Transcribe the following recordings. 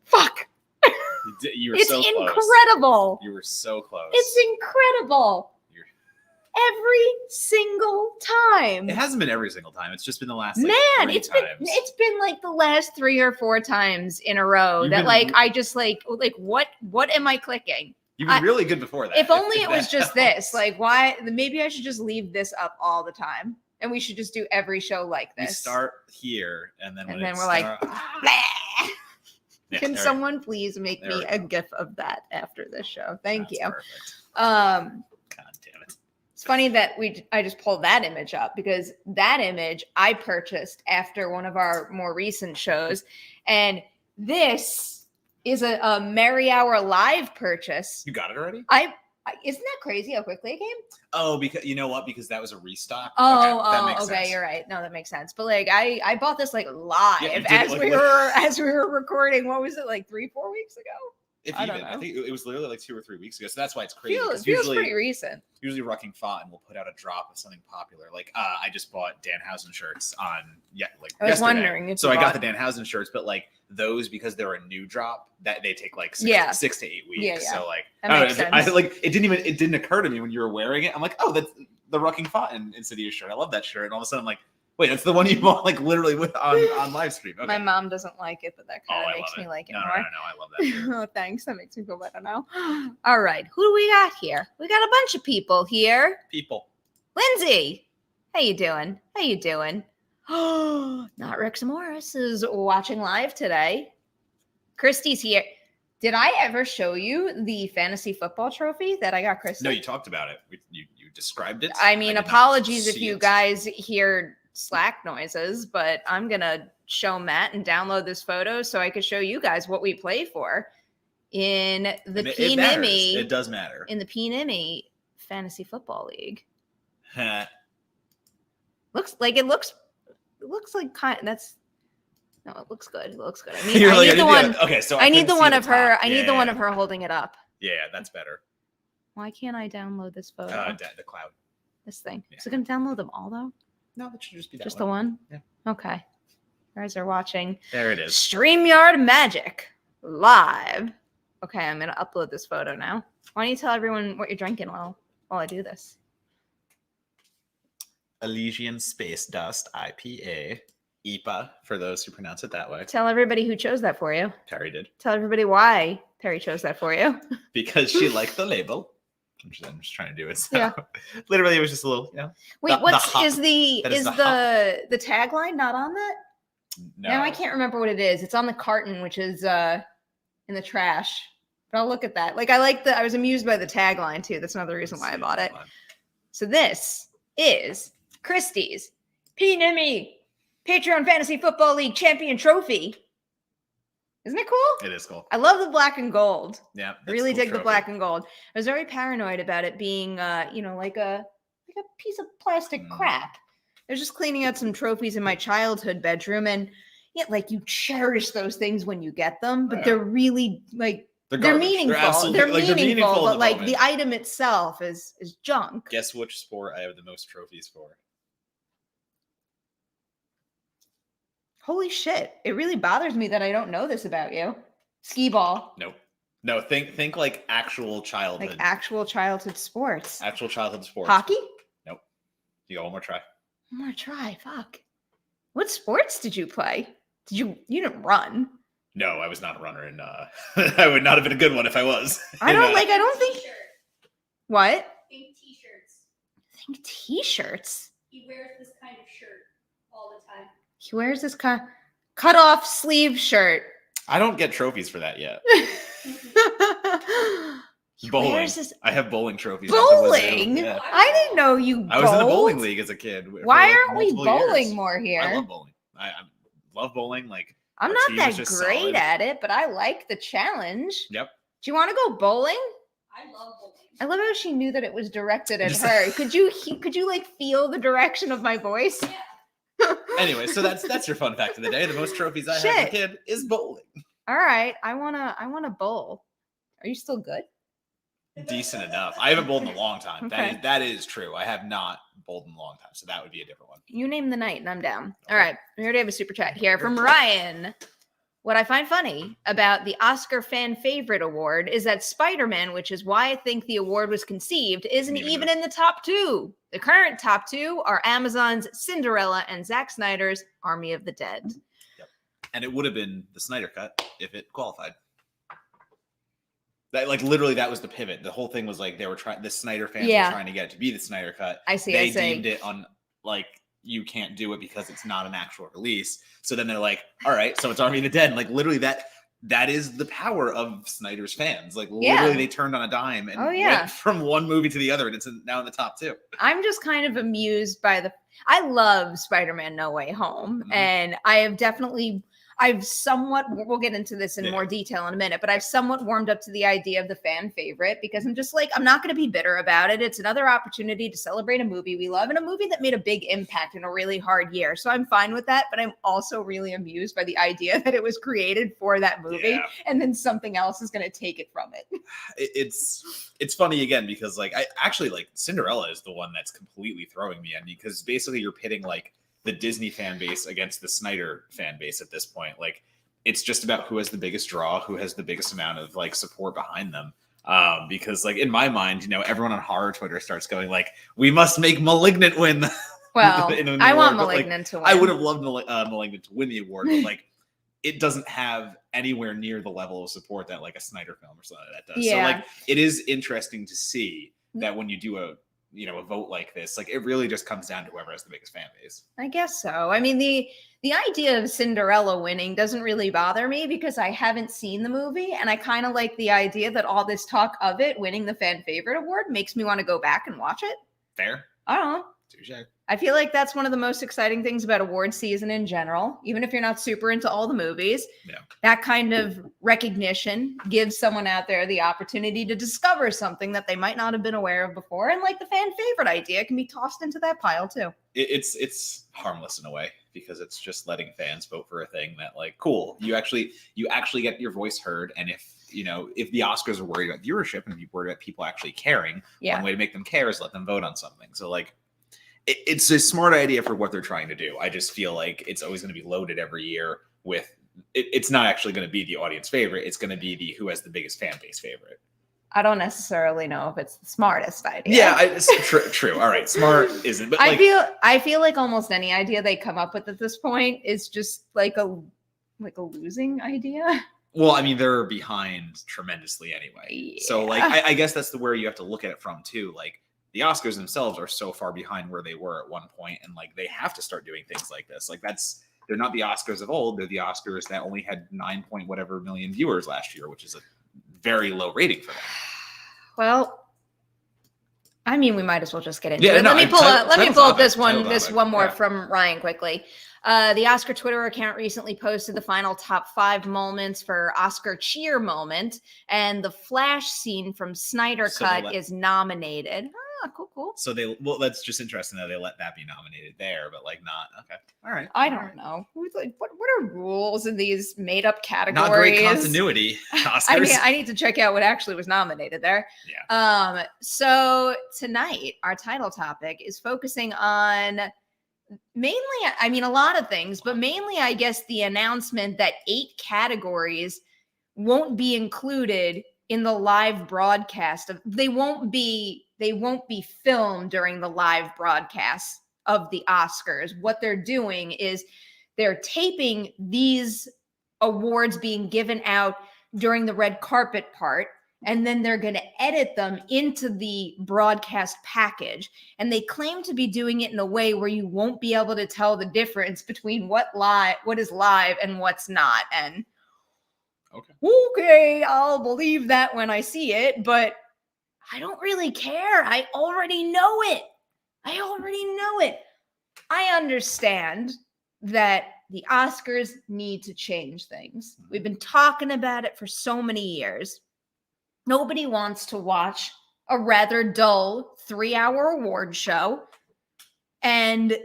Fuck. You were It's so close. incredible. You were so close. It's incredible. Every single time. It hasn't been every single time. It's just been the last it's times. It's been like the last 3 or 4 times in a row that I just like what am I clicking? You've been really good before that. If only it was just this. Like, why? Maybe I should just leave this up all the time, and we should just do every show like this. We start here, and then we're like, can someone please make me a GIF of that after this show? Thank you. Perfect. God damn it. It's funny that I just pulled that image up because that image I purchased after one of our more recent shows, and this is a Merri Hour live purchase. You got it already? Isn't that crazy how quickly it came? Oh, because you know what? Because that was a restock. Okay, sense. You're right. No, that makes sense. But like, I bought this like live as we were recording. What was it, like 3-4 weeks ago? I don't know. I think it was literally like 2 or 3 weeks ago. So that's why it's crazy. Feels pretty recent. Usually Rucking Fought and we'll put out a drop of something popular. Like I just bought Danhausen shirts on I was wondering. So I got the Danhausen shirts, but like those, because they're a new drop, that they take like 6 to 8 weeks. Yeah. So like that makes sense. It didn't occur to me when you were wearing it. I'm like, oh, that's the Rucking Fought in Insidious shirt. I love that shirt. And all of a sudden I'm like, wait, that's the one you bought like literally on live stream. Okay. My mom doesn't like it, but that kind of makes me like it more. No, I love that shirt. Oh, thanks. That makes me feel better now. All right. Who do we got here? We got a bunch of people here. Lindsay. How you doing? Oh, not Rex Morris is watching live today. Christy's here. Did I ever show you the fantasy football trophy that I got Christy? No, you talked about it. You described it. I mean, apologies if you guys hear Slack noises, but I'm going to show Matt and download this photo so I could show you guys what we play for in the PNME. It does matter. In the PNME Fantasy Football League. Looks like it looks like kind of, no, it looks good. It looks good. I mean, I need the one. Okay, so I need the one of her. I need the one of her holding it up. Yeah, that's better. Why can't I download this photo? The cloud. This thing. Yeah. Is it going to download them all though? No, that should just be that just the one. Yeah. Okay. You guys are watching. There it is. StreamYard Magic live. Okay, I'm going to upload this photo now. Why don't you tell everyone what you're drinking while I do this? Elysian Space Dust IPA. IPA, for those who pronounce it that way. Tell everybody who chose that for you. Perri did. Tell everybody why Perri chose that for you. Because she liked the label. I'm just trying to do it. So. Yeah. Literally, it was just a little, Wait, is the tagline not on that? No. Now I can't remember what it is. It's on the carton, which is in the trash. But I'll look at that. Like I was amused by the tagline too. That's another reason why I bought it. So this is Christie's PNME Patreon Fantasy Football League Champion Trophy. Isn't it cool? It is cool. I love the black and gold. Yeah. Really dig the black and gold. I was very paranoid about it being, like a piece of plastic crap. I was just cleaning out some trophies in my childhood bedroom, and like you cherish those things when you get them, but they're really like they're meaningful. They're meaningful, but like the item itself is junk. Guess which sport I have the most trophies for? Holy shit. It really bothers me that I don't know this about you. Skee ball. Nope. No, think like actual childhood. Like actual childhood sports. Actual childhood sports. Hockey? Nope. You got one more try. One more try. Fuck. What sports did you play? You didn't run. No, I was not a runner, and I would not have been a good one if I was. I don't think. What? Think t-shirts. Think t-shirts. He wears this kind of shirt all the time. He wears this cut off sleeve shirt. I don't get trophies for that yet. Bowling. I have bowling trophies. Bowling? Yeah. I didn't know you bowled. I was in a bowling league as a kid. Why aren't we bowling more here? I love bowling. I love bowling. Like I'm not that great at it, but I like the challenge. Yep. Do you want to go bowling? I love bowling. I love how she knew that it was directed at her. Could you like feel the direction of my voice? Yeah. Anyway, so that's your fun fact of the day. The most trophies I have as a kid is bowling. All right, I wanna bowl. Are you still good? decent enough. I haven't bowled in a long time. Okay. That is true. I have not bowled in a long time, so that would be a different one. You name the night and I'm down. All Okay. right. We already have a super chat here from Ryan. What I find funny about the Oscar Fan Favorite Award is that Spider-Man, which is why I think the award was conceived, isn't even in the top 2. The current top 2 are Amazon's Cinderella and Zack Snyder's Army of the Dead. Yep. And it would have been the Snyder Cut if it qualified. That, like, literally, that was the pivot. The whole thing was like they were trying. The Snyder fans were trying to get it to be the Snyder Cut. I see. They deemed it on like you can't do it because it's not an actual release. So then they're like, all right, so it's Army of the Dead. And like literally that is the power of Snyder's fans. Like literally, they turned on a dime and went from one movie to the other, and it's now in the top 2. I'm just kind of amused by I love Spider-Man No Way Home, and I've somewhat, we'll get into this in more detail in a minute, but I've somewhat warmed up to the idea of the fan favorite because I'm just like, I'm not going to be bitter about it. It's another opportunity to celebrate a movie we love and a movie that made a big impact in a really hard year. So I'm fine with that, but I'm also really amused by the idea that it was created for that movie and then something else is going to take it from it. It's funny again because like I actually like Cinderella is the one that's completely throwing me in because basically you're pitting like the Disney fan base against the Snyder fan base at this point. Like it's just about who has the biggest draw, who has the biggest amount of like support behind them. Because like in my mind, you know, everyone on horror Twitter starts going like, we must make Malignant win. Well, I want Malignant to win. I would have loved Malignant to win the award, but like it doesn't have anywhere near the level of support that like a Snyder film or something like that does. So like it is interesting to see that when you do a vote like this, like it really just comes down to whoever has the biggest fan base. I guess so. I mean, the idea of Cinderella winning doesn't really bother me because I haven't seen the movie, and I kind of like the idea that all this talk of it winning the fan favorite award makes me want to go back and watch it. Fair. I don't know. Touché. I feel like that's one of the most exciting things about award season in general, even if you're not super into all the movies. Yeah. That kind of recognition gives someone out there the opportunity to discover something that they might not have been aware of before. And like the fan favorite idea can be tossed into that pile too. It's harmless in a way because it's just letting fans vote for a thing that like, cool, you actually get your voice heard. And if the Oscars are worried about viewership and if you're worried about people actually caring, one way to make them care is let them vote on something. So like, it's a smart idea for what they're trying to do. I just feel like it's always going to be loaded every year with it's not actually going to be the audience favorite. It's going to be the who has the biggest fan base favorite. I don't necessarily know if it's the smartest idea. Yeah, it's true. All right, smart isn't. But I feel like almost any idea they come up with at this point is just like a losing idea. Well, I mean, they're behind tremendously anyway. Yeah. So like, I guess that's where you have to look at it from too. Like, the Oscars themselves are so far behind where they were at one point, and like they have to start doing things like this. Like they're not the Oscars of old; they're the Oscars that only had 9 point whatever million viewers last year, which is a very low rating for them. Well, I mean, we might as well just get into it. No, let me pull up this one more from Ryan quickly. The Oscar Twitter account recently posted the final top 5 moments for Oscar cheer moment, and the flash scene from Snyder Cut is nominated. Cool. So that's just interesting that they let that be nominated there, but like not okay. All right. I don't know. What are rules in these made up categories? Not great continuity. Oscars. I need to check out what actually was nominated there. Yeah. So tonight our title topic is focusing on mainly, I mean, a lot of things, but mainly, I guess, the announcement that 8 categories won't be included in the live broadcast of they won't be filmed during the live broadcast of the Oscars. What they're doing is they're taping these awards being given out during the red carpet part, and then they're going to edit them into the broadcast package. And they claim to be doing it in a way where you won't be able to tell the difference between what is live and what's not. And okay, I'll believe that when I see it, but I don't really care. I already know it. I understand that the Oscars need to change things. We've been talking about it for so many years. Nobody wants to watch a rather dull 3-hour award show, and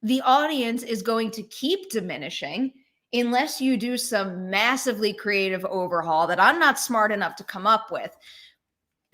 the audience is going to keep diminishing unless you do some massively creative overhaul that I'm not smart enough to come up with.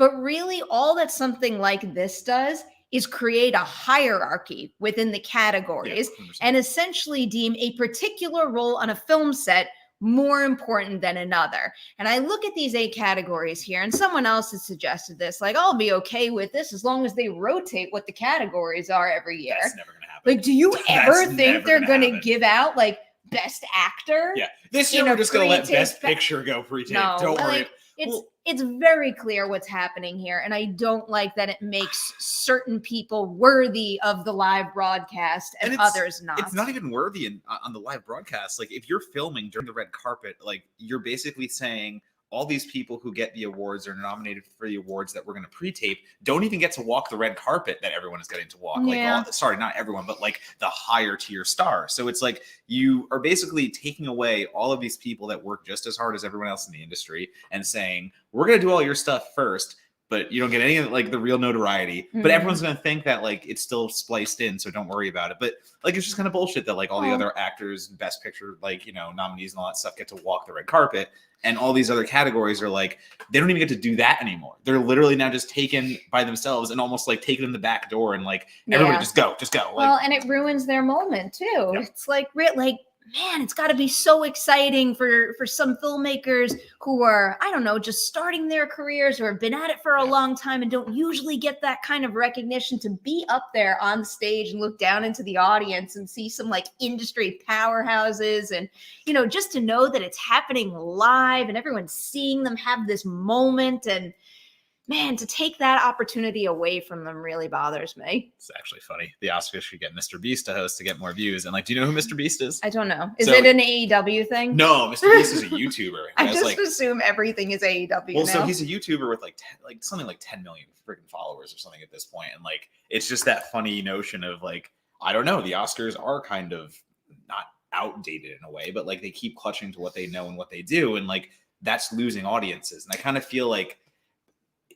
But really, all that something like this does is create a hierarchy within the categories Yeah, 100%. and essentially deem a particular role on a film set more important than another. And I look at these 8 categories here, and someone else has suggested this, like, I'll be okay with this as long as they rotate what the categories are every year. That's never gonna happen. Like, do you ever That's think never they're gonna gonna happen. give out like best actor? Yeah, this year in a we're just gonna let pre-tape Best Picture go pre-tape. No, Don't worry. like, it's Well- it's very clear what's happening here, and I don't like that it makes certain people worthy of the live broadcast and others not. It's not even worthy on the live broadcast. Like, if you're filming during the red carpet, like, you're basically saying all these people who get the awards or nominated for the awards that we're going to pre-tape don't even get to walk the red carpet that everyone is getting to walk. Yeah. Like, sorry, not everyone, but like the higher tier star. So it's like you are basically taking away all of these people that work just as hard as everyone else in the industry and saying, we're going to do all your stuff first, but you don't get any of like the real notoriety. But everyone's going to think that like it's still spliced in, so don't worry about it. But like, it's just kind of bullshit that like all the other actors, Best Picture, like, you know, nominees and all that stuff get to walk the red carpet. And all these other categories are like, they don't even get to do that anymore. They're literally now just taken by themselves and almost like taken in the back door and like, everybody just go. Like, well, and it ruins their moment too. Yeah. It's like, man, it's got to be so exciting for some filmmakers who are, I don't know, just starting their careers or have been at it for a long time and don't usually get that kind of recognition to be up there on the stage and look down into the audience and see some like industry powerhouses and, you know, just to know that it's happening live and everyone's seeing them have this moment. And man, to take that opportunity away from them really bothers me. it's actually funny. The Oscars should get Mr. Beast to host to get more views. And like, do you know who Mr. Beast is? I don't know. Is So- it an AEW thing? No, Mr. Beast is a YouTuber. who I has, just like, assume everything is AEW well, now. so he's a YouTuber with like something like 10 million freaking followers or something at this point, and like it's just that funny notion of like, I don't know, the Oscars are kind of not outdated in a way, but like they keep clutching to what they know and what they do, and like that's losing audiences. And I kind of feel like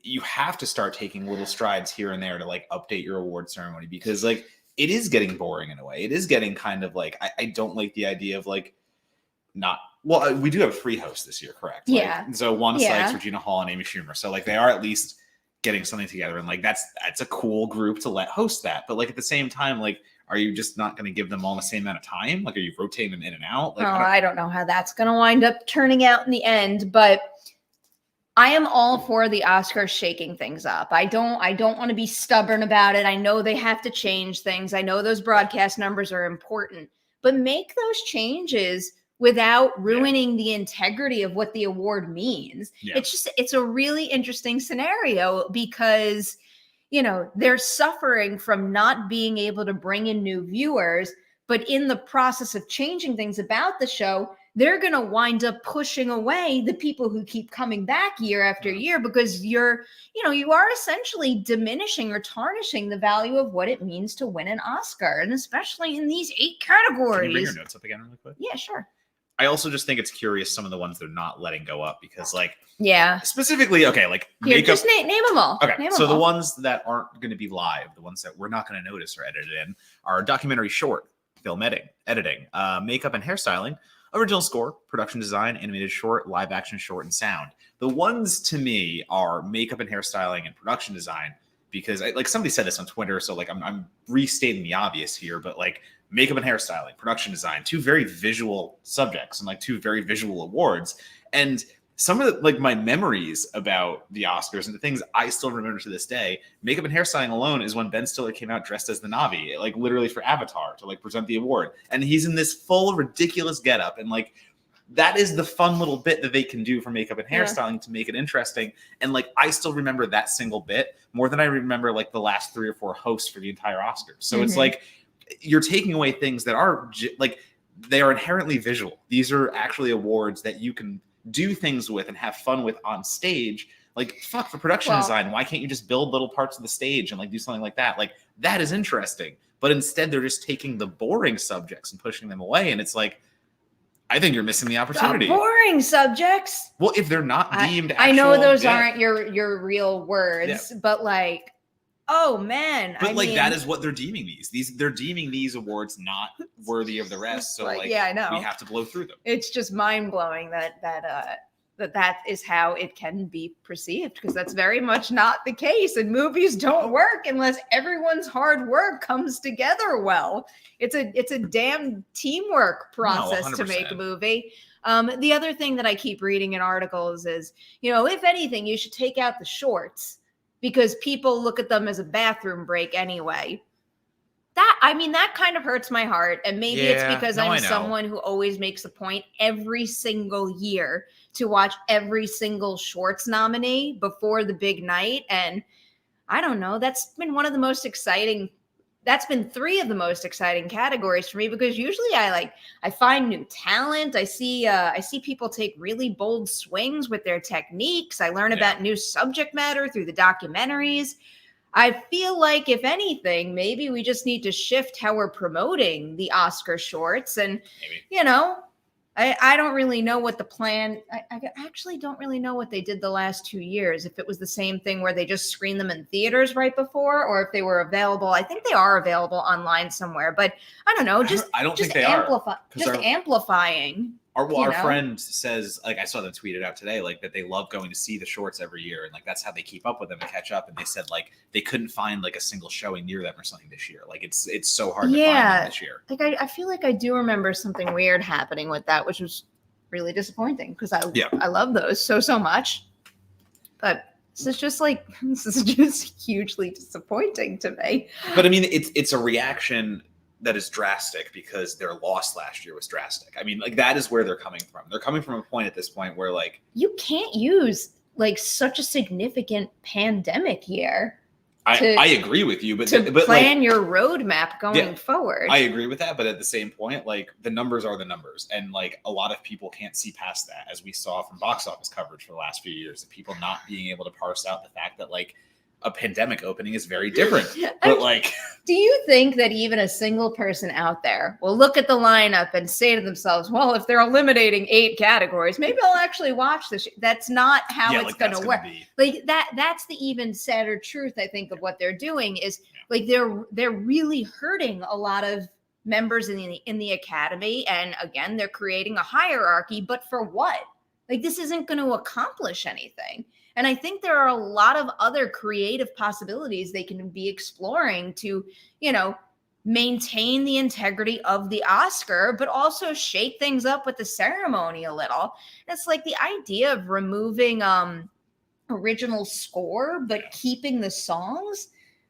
you have to start taking little strides here and there to like update your award ceremony, because like it is getting boring in a way. It is getting kind of like, I don't like the idea of like not, well, we do have a free host this year, correct? Like, Yeah. so one Yeah. Sykes, Regina Hall, and Amy Schumer. So like they are at least getting something together, and like that's a cool group to let host that. But like at the same time, like, are you just not going to give them all the same amount of time? Like, are you rotating them in and out? Like, I don't know how that's going to wind up turning out in the end, but I am all for the Oscars shaking things up. I don't want to be stubborn about it. I know they have to change things. I know those broadcast numbers are important, but make those changes without ruining the integrity of what the award means. Yeah. It's a really interesting scenario because, you know, they're suffering from not being able to bring in new viewers, but in the process of changing things about the show, they're going to wind up pushing away the people who keep coming back year after year, because you are essentially diminishing or tarnishing the value of what it means to win an Oscar, and especially in these 8 categories. Can you bring your notes up again really quick? Yeah, sure. I also just think it's curious some of the ones they're not letting go up, because like Yeah. specifically, okay, like Here, makeup. just name them all. Okay, Name so them the all. ones that aren't going to be live, the ones that we're not going to notice or edited in, are documentary short, film editing, makeup and hairstyling, original score, production design, animated short, live action short, and sound. The ones to me are makeup and hairstyling and production design, because like somebody said this on Twitter, so like I'm restating the obvious here, but like makeup and hairstyling, production design, 2 very visual subjects and like 2 very visual awards. And some of the, like my memories about the Oscars and the things I still remember to this day, makeup and hairstyling alone is when Ben Stiller came out dressed as the Na'vi, like literally for Avatar to like present the award. And he's in this full ridiculous getup. And like, that is the fun little bit that they can do for makeup and hairstyling to make it interesting. And like, I still remember that single bit more than I remember like the last 3 or 4 hosts for the entire Oscars. So it's like, you're taking away things that are like, they are inherently visual. These are actually awards that you can do things with and have fun with on stage. Like, fuck, for production design, why can't you just build little parts of the stage and like do something like that? Like, that is interesting. But instead they're just taking the boring subjects and pushing them away. And it's like, I think you're missing the opportunity. Boring subjects. Well, if they're not deemed I know actual- those yeah. aren't your real words, but like, oh man. But I like, mean, that is what they're deeming these. They're deeming these awards not worthy of the rest. So like, yeah, I know. we have to blow through them. It's just mind blowing that that is how it can be perceived, because that's very much not the case. And movies don't work unless everyone's hard work comes together well. It's a damn teamwork process to make a 100%. movie. The other thing that I keep reading in articles is, if anything, you should take out the shorts because people look at them as a bathroom break anyway. That kind of hurts my heart. And maybe it's because I'm someone who always makes a point every single year to watch every single shorts nominee before the big night. And I don't know, that's been three of the most exciting categories for me, because usually I find new talent. I see people take really bold swings with their techniques. I learn about new subject matter through the documentaries. I feel like, if anything, maybe we just need to shift how we're promoting the Oscar shorts. And, I don't really know what the plan, I actually don't really know what they did the last 2 years. If it was the same thing where they just screened them in theaters right before, or if they were available. I think they are available online somewhere, but I don't know. I don't think they are. Amplifying. Our friend says, I saw them tweet it out today, that they love going to see the shorts every year, and that's how they keep up with them and catch up. And they said they couldn't find a single showing near them or something this year. It's so hard to find them this year. I feel like I do remember something weird happening with that, which was really disappointing, because I love those so much. But this is just hugely disappointing to me. But I mean, it's a reaction that is drastic because their loss last year was drastic. I mean, that is where they're coming from. They're coming from a point at this point where you can't use such a significant pandemic year. I agree with you, but plan your roadmap going forward. I agree with that, but at the same point, the numbers are the numbers, and a lot of people can't see past that, as we saw from box office coverage for the last few years, of people not being able to parse out the fact that a pandemic opening is very different. But do you think that even a single person out there will look at the lineup and say to themselves, well, if they're eliminating 8 categories, maybe I'll actually watch this? That's not how it's going to work. That's the even sadder truth, I think, of what they're doing is they're really hurting a lot of members in the academy. And again, they're creating a hierarchy, but for what? This isn't going to accomplish anything. And I think there are a lot of other creative possibilities they can be exploring to, maintain the integrity of the Oscar, but also shake things up with the ceremony a little. It's the idea of removing original score, but keeping the songs,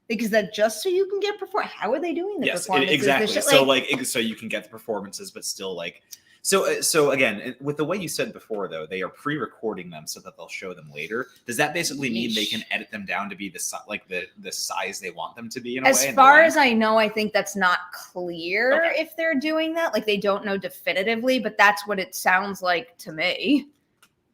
because that just so you can get how are they doing the performances? Exactly. So you can get the performances, but still So again, with the way you said before, though, they are pre-recording them so that they'll show them later. Does that basically mean they can edit them down to be the size they want them to be? As far as I know, I think that's not clear if they're doing that. They don't know definitively, but that's what it sounds like to me.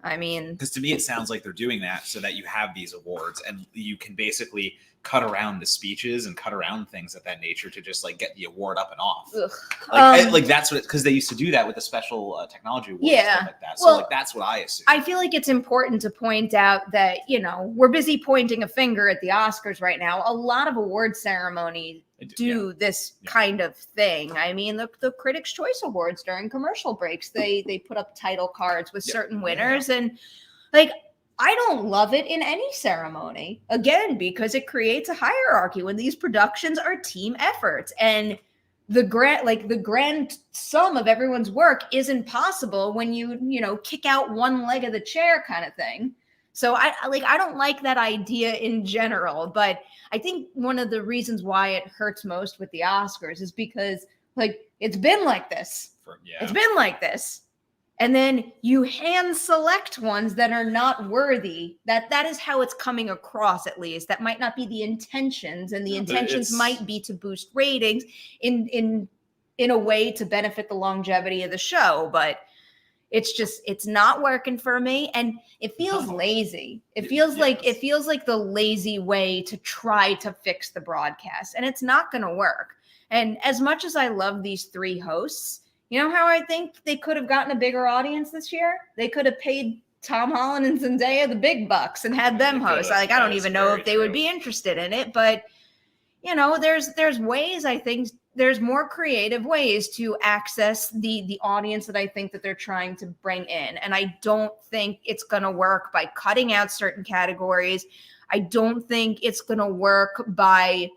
I mean, because to me, it sounds like they're doing that so that you have these awards and you can basically cut around the speeches and cut around things of that nature to just get the award up and off. That's what, because they used to do that with the special technology awards and stuff like that. So that's what I assume. I feel like it's important to point out that, we're busy pointing a finger at the Oscars right now. A lot of award ceremonies do this kind of thing. I mean, the Critics' Choice Awards during commercial breaks, they put up title cards with certain winners. And I don't love it in any ceremony, again, because it creates a hierarchy when these productions are team efforts, and the grand sum of everyone's work isn't possible when you kick out one leg of the chair kind of thing. So I don't like that idea in general, but I think one of the reasons why it hurts most with the Oscars is because it's been like this. It's been like this. And then you hand select ones that are not worthy. That is how it's coming across, at least. That might not be the intentions, and the intentions might be to boost ratings in a way to benefit the longevity of the show. But it's not working for me, and it feels lazy. It feels like the lazy way to try to fix the broadcast, and it's not going to work. And as much as I love these 3 hosts, you know how I think they could have gotten a bigger audience this year? They could have paid Tom Holland and Zendaya the big bucks and had them host. I don't even know if they would be interested in it, but there's ways I think there's more creative ways to access the audience that I think that they're trying to bring in. And I don't think it's going to work by cutting out certain categories. I don't think it's going to work by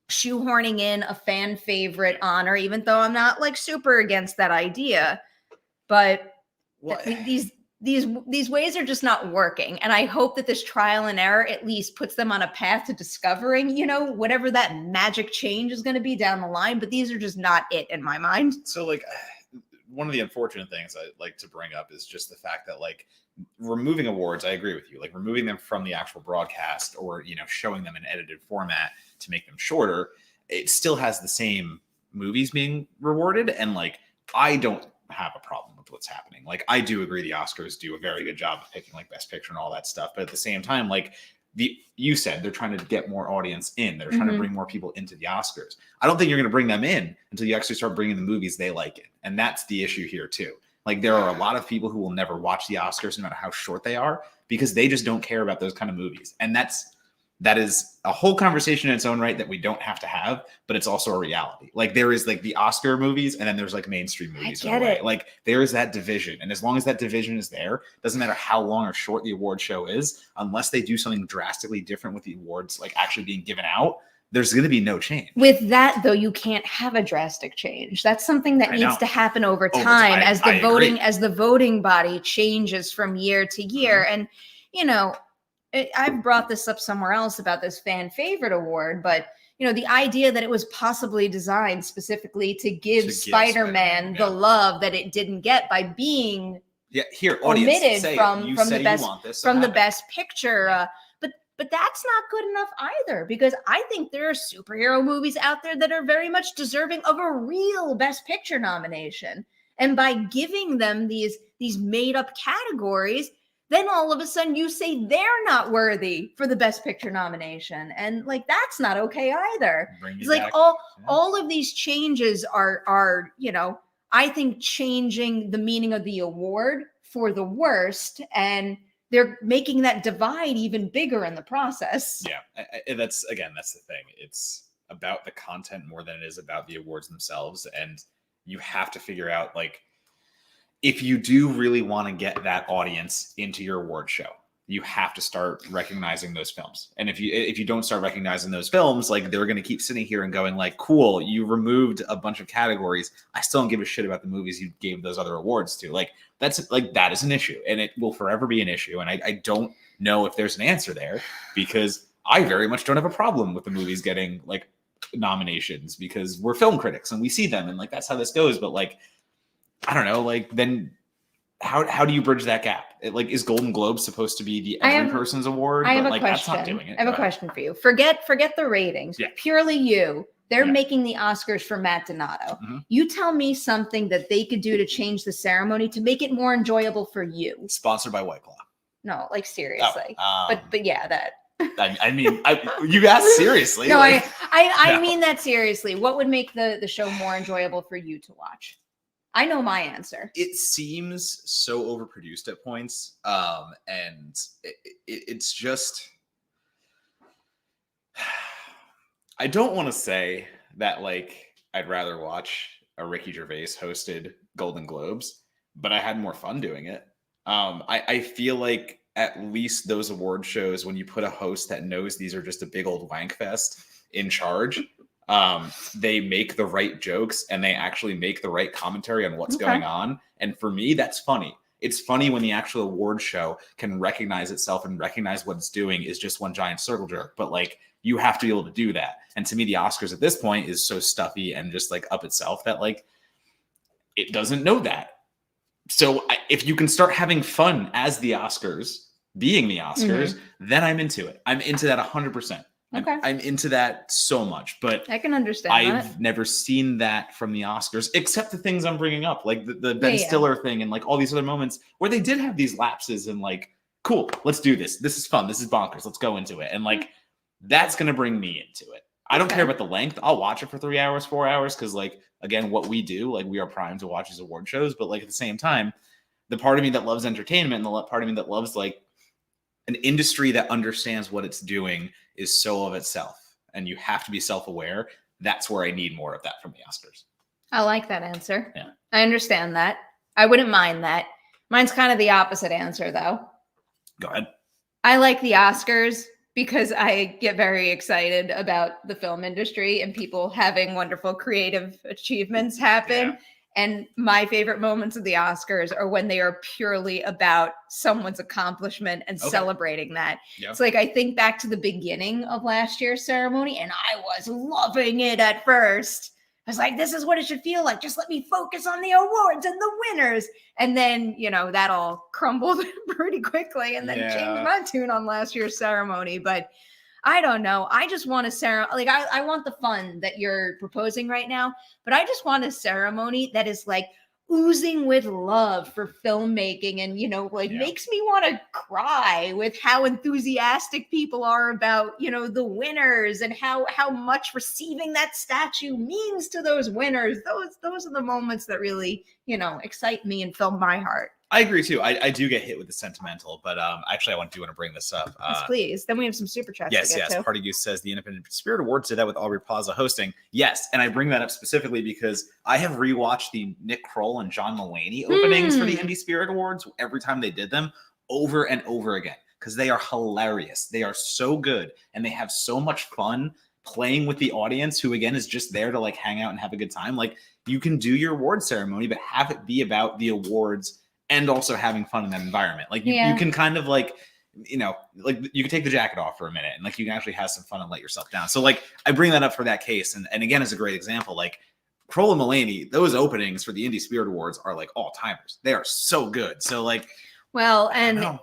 shoehorning in a fan favorite honor, even though I'm not like super against that idea. But these ways are just not working. And I hope that this trial and error at least puts them on a path to discovering, whatever that magic change is going to be down the line. But these are just not it in my mind. So like one of the unfortunate things I like to bring up is just the fact that like removing awards, I agree with you, like removing them from the actual broadcast or, showing them in edited format to make them shorter, it still has the same movies being rewarded. And like, I don't have a problem with what's happening. Like, I do agree the Oscars do a very good job of picking like Best Picture and all that stuff. But at the same time, like you said, they're trying to get more audience in. They're trying to bring more people into the Oscars. I don't think you're going to bring them in until you actually start bringing the movies they like in. And that's the issue here too. Like there are a lot of people who will never watch the Oscars no matter how short they are because they just don't care about those kind of movies. And that is a whole conversation in its own right that we don't have to have, but it's also a reality. Like there is like the Oscar movies and then there's like mainstream movies. I get it. Like there is that division. And as long as that division is there, doesn't matter how long or short the award show is, unless they do something drastically different with the awards, like actually being given out, there's going to be no change. With that, though, you can't have a drastic change. That's something that needs to happen over time as the voting body changes from year to year. And, I've brought this up somewhere else about this fan favorite award, but the idea that it was possibly designed specifically to give Spider-Man the love that it didn't get by being omitted from the best picture. But that's not good enough either, because I think there are superhero movies out there that are very much deserving of a real Best Picture nomination. And by giving them these made up categories, then all of a sudden you say they're not worthy for the Best Picture nomination. And like, that's not okay either. It's like all of these changes are, I think changing the meaning of the award for the worst. And they're making that divide even bigger in the process. Yeah. That's the thing. It's about the content more than it is about the awards themselves. And you have to figure out like, if you do really want to get that audience into your award show, you have to start recognizing those films. And if you don't start recognizing those films, like they're going to keep sitting here and going like, cool, you removed a bunch of categories. I still don't give a shit about the movies you gave those other awards to. Like that is an issue and it will forever be an issue. And I don't know if there's an answer there because I very much don't have a problem with the movies getting like nominations because we're film critics and we see them and like, that's how this goes. But like, I don't know, like then how do you bridge that gap? Is Golden Globe supposed to be the every person's award? I have but, a question. That's not doing it. I have a question for you. Forget the ratings. Yeah. Purely you. They're making the Oscars for Matt Donato. Mm-hmm. You tell me something that they could do to change the ceremony to make it more enjoyable for you. Sponsored by White Claw. No, like seriously. But yeah, that. I mean, you asked seriously. No, I mean that seriously. What would make the show more enjoyable for you to watch? I know my answer. It seems so overproduced at points. And it's just, I don't want to say that like, I'd rather watch a Ricky Gervais hosted Golden Globes, but I had more fun doing it. I feel like at least those award shows, when you put a host that knows these are just a big old wank fest in charge, they make the right jokes and they actually make the right commentary on what's going on. And for me, that's funny. It's funny when the actual award show can recognize itself and recognize what it's doing is just one giant circle jerk. But like, you have to be able to do that. And to me, the Oscars at this point is so stuffy and just like up itself that like, it doesn't know that. So if you can start having fun as the Oscars, being the Oscars, then I'm into it. I'm into that 100%. Okay. I'm into that so much, but I can understand I've never seen that from the Oscars, except the things I'm bringing up, like the Ben Stiller thing and like all these other moments where they did have these lapses and like, cool, let's do this. This is fun. This is bonkers. Let's go into it. And like, that's going to bring me into it. I don't care about the length. I'll watch it for 3 hours, 4 hours. Cause like, again, what we do, like we are primed to watch these award shows, but like at the same time, the part of me that loves entertainment and the part of me that loves like an industry that understands what it's doing is so of itself. And you have to be self-aware. that's where I need more of that from the Oscars. I like that answer. Yeah. I understand that. I wouldn't mind that. Mine's kind of the opposite answer, though. Go ahead. I like the Oscars because I get very excited about the film industry and people having wonderful creative achievements happen. Yeah. And my favorite moments of the Oscars are when they are purely about someone's accomplishment and celebrating that. Yeah. It's like I think back to the beginning of last year's ceremony, and I was loving it at first. I was like, this is what it should feel like. Just let me focus on the awards and the winners. And then, that all crumbled pretty quickly and then changed my tune on last year's ceremony. But I don't know. I just want a ceremony. Like, I want the fun that you're proposing right now, but I just want a ceremony that is like oozing with love for filmmaking and, makes me want to cry with how enthusiastic people are about, the winners and how much receiving that statue means to those winners. Those are the moments that really, excite me and fill my heart. I agree too. I do get hit with the sentimental, but actually, I do want to bring this up. Yes, please. Then we have some super chats. Yes, to get to. Party Goose says the Independent Spirit Awards did that with Aubrey Plaza hosting. Yes, and I bring that up specifically because I have rewatched the Nick Kroll and John Mulaney openings for the Indie Spirit Awards every time they did them over and over again because they are hilarious. They are so good, and they have so much fun playing with the audience, who again is just there to like hang out and have a good time. Like you can do your award ceremony, but have it be about the awards and also having fun in that environment. Like you can kind of like, you can take the jacket off for a minute and like you can actually have some fun and let yourself down. So like I bring that up for that case. And again, as a great example, like Kroll and Mulaney, those openings for the Indie Spirit Awards are like all timers. They are so good. So like, well, and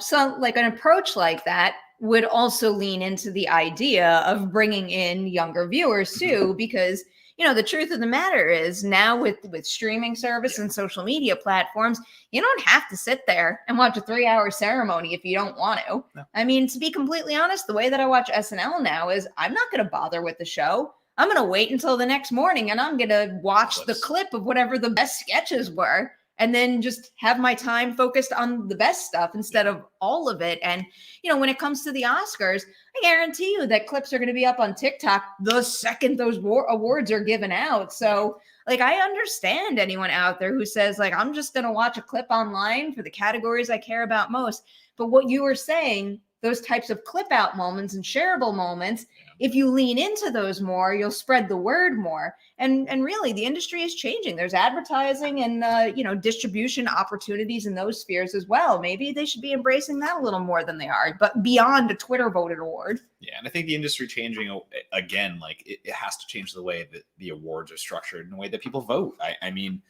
so like an approach like that would also lean into the idea of bringing in younger viewers too, because the truth of the matter is now with streaming service and social media platforms, you don't have to sit there and watch a 3-hour ceremony if you don't want to. No. I mean, to be completely honest, the way that I watch SNL now is I'm not going to bother with the show. I'm going to wait until the next morning and I'm going to watch the clip of whatever the best sketches were and then just have my time focused on the best stuff instead of all of it. And, when it comes to the Oscars, I guarantee you that clips are going to be up on TikTok the second those awards are given out. So, like, I understand anyone out there who says, like, I'm just going to watch a clip online for the categories I care about most. But what you were saying, those types of clip out moments and shareable moments, if you lean into those more, you'll spread the word more. And really, the industry is changing. There's advertising and, distribution opportunities in those spheres as well. Maybe they should be embracing that a little more than they are, but beyond a Twitter voted award. Yeah, and I think the industry changing, again, like it has to change the way that the awards are structured and the way that people vote. I mean,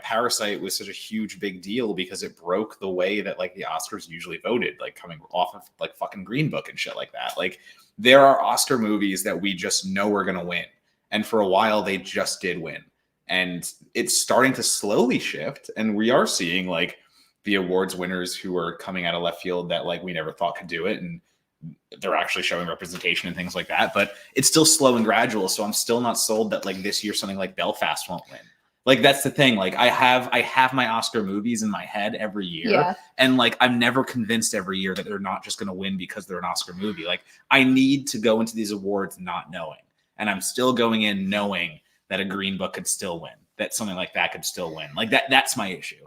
Parasite was such a huge big deal because it broke the way that like the Oscars usually voted, like coming off of like fucking Green Book and shit like that. Like there are Oscar movies that we just know are going to win. And for a while they just did win. And it's starting to slowly shift. And we are seeing like the awards winners who are coming out of left field that like we never thought could do it. And they're actually showing representation and things like that. But it's still slow and gradual. So I'm still not sold that like this year something like Belfast won't win. Like that's the thing. Like I have my Oscar movies in my head every year, and like I'm never convinced every year that they're not just going to win because they're an Oscar movie. Like I need to go into these awards not knowing, and I'm still going in knowing that a Green Book could still win, that something like that could still win. Like that's my issue.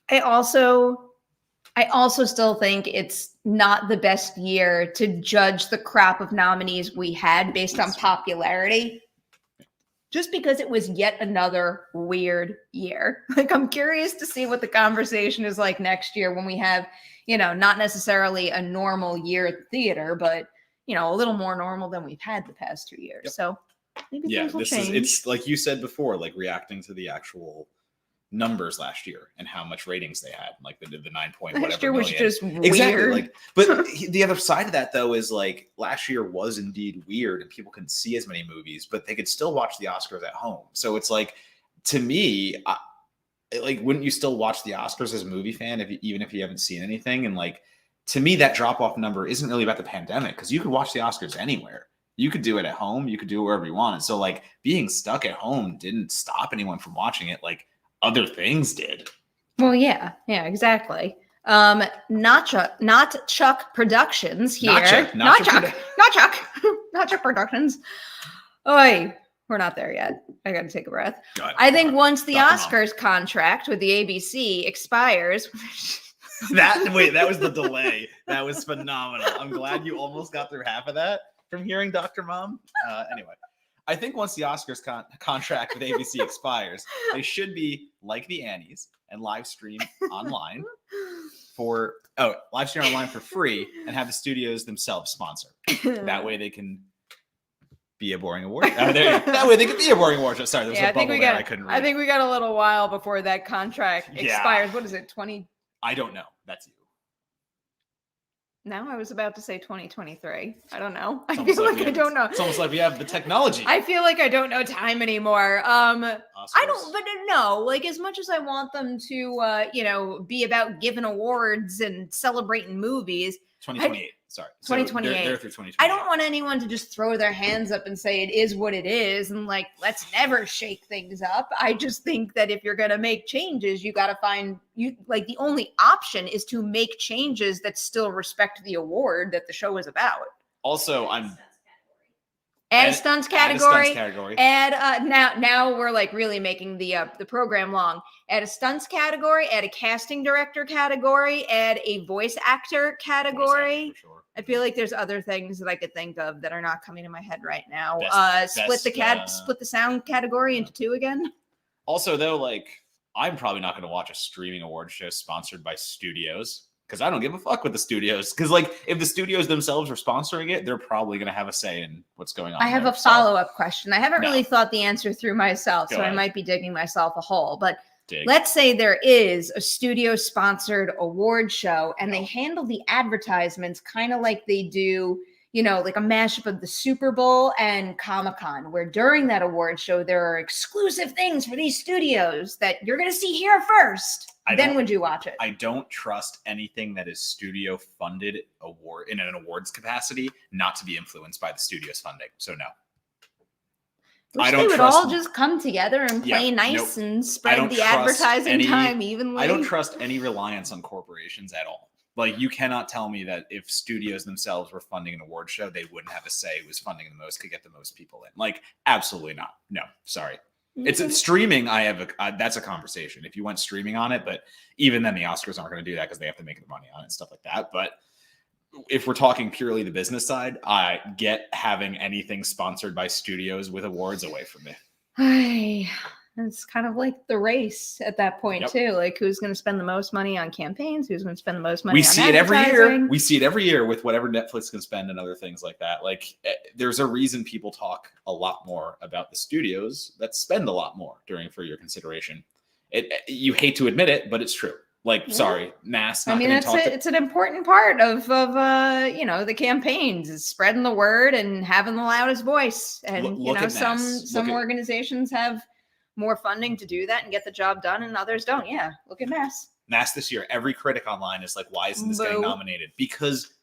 I also still think it's not the best year to judge the crop of nominees we had based on popularity. Just because it was yet another weird year. Like, I'm curious to see what the conversation is like next year when we have, not necessarily a normal year at the theater, but, a little more normal than we've had the past 2 years. Yep. So maybe things will change. It's like you said before, like reacting to the actual numbers last year and how much ratings they had. Like they did the 9 point whatever. Last year was just weird. Exactly. Like, but the other side of that though is like last year was indeed weird and people couldn't see as many movies, but they could still watch the Oscars at home. So it's like, to me, like, wouldn't you still watch the Oscars as a movie fan even if you haven't seen anything? And like, to me, that drop off number isn't really about the pandemic because you could watch the Oscars anywhere. You could do it at home. You could do it wherever you wanted. So like being stuck at home didn't stop anyone from watching it. Like, other things did. Well, yeah, exactly. Not Chuck Productions here. Not Chuck Productions. Oi, We're not there yet. I got to take a breath. God, I think once the Dr. Mom. Oscars contract with the ABC expires. that was the delay. That was phenomenal. I'm glad you almost got through half of that from hearing Dr. Mom. Anyway, I think once the Oscars contract with ABC expires, they should be like the Annies and live stream online for free and have the studios themselves sponsor. That way they can be a boring award. That way they could be a boring award show. Sorry, there was a bubble there I couldn't read. I think we got a little while before that contract expires. What is it, 20? I don't know. That's you. No, I was about to say 2023. I don't know. I almost feel like like I don't know. It's almost like we have the technology. I feel like I don't know time anymore. I don't, but no, like as much as I want them to, be about giving awards and celebrating movies. 2028. Sorry. 2028. They're through 2028. I don't want anyone to just throw their hands up and say it is what it is and like, let's never shake things up. I just think that if you're going to make changes, you got to find the only option is to make changes that still respect the award that the show is about. Also, I'm Add a stunts category. Add now we're like really making the program long. Add a stunts category. Add a casting director category. Add a voice actor category. For sure. I feel like there's other things that I could think of that are not coming to my head right now. Split the sound category into two again. Also, though, like I'm probably not going to watch a streaming award show sponsored by studios. Because I don't give a fuck with the studios. Because, like, if the studios themselves are sponsoring it, they're probably going to have a say in what's going on. I have a follow-up question. I haven't really thought the answer through myself, so I might be digging myself a hole. But let's say there is a studio-sponsored award show, and they handle the advertisements kind of like they do, like a mashup of the Super Bowl and Comic-Con, where during that award show, there are exclusive things for these studios that you're going to see here first. Then would you watch it? I don't trust anything that is studio funded in an awards capacity not to be influenced by the studio's funding. So no. Wish they would all just come together and play nice and spread the advertising time evenly. I don't trust any reliance on corporations at all. Like you cannot tell me that if studios themselves were funding an award show, they wouldn't have a say who's funding the most, could get the most people in. Like absolutely not. No, sorry. It's streaming. That's a conversation if you went streaming on it, but even then the Oscars aren't going to do that because they have to make the money on it and stuff like that. But if we're talking purely the business side, I get having anything sponsored by studios with awards away from me. It's kind of like the race at that point too. Like who's going to spend the most money on campaigns? Who's going to spend the most money on advertising? We see it every year with whatever Netflix can spend and other things like that. Like there's a reason people talk a lot more about the studios that spend a lot more for your consideration. You hate to admit it, but it's true. Like, sorry, mass. It's an important part of the campaigns is spreading the word and having the loudest voice. And some organizations have more funding to do that and get the job done, and others don't. Yeah, look at Mass. Mass this year, every critic online is like, why isn't this getting nominated? Because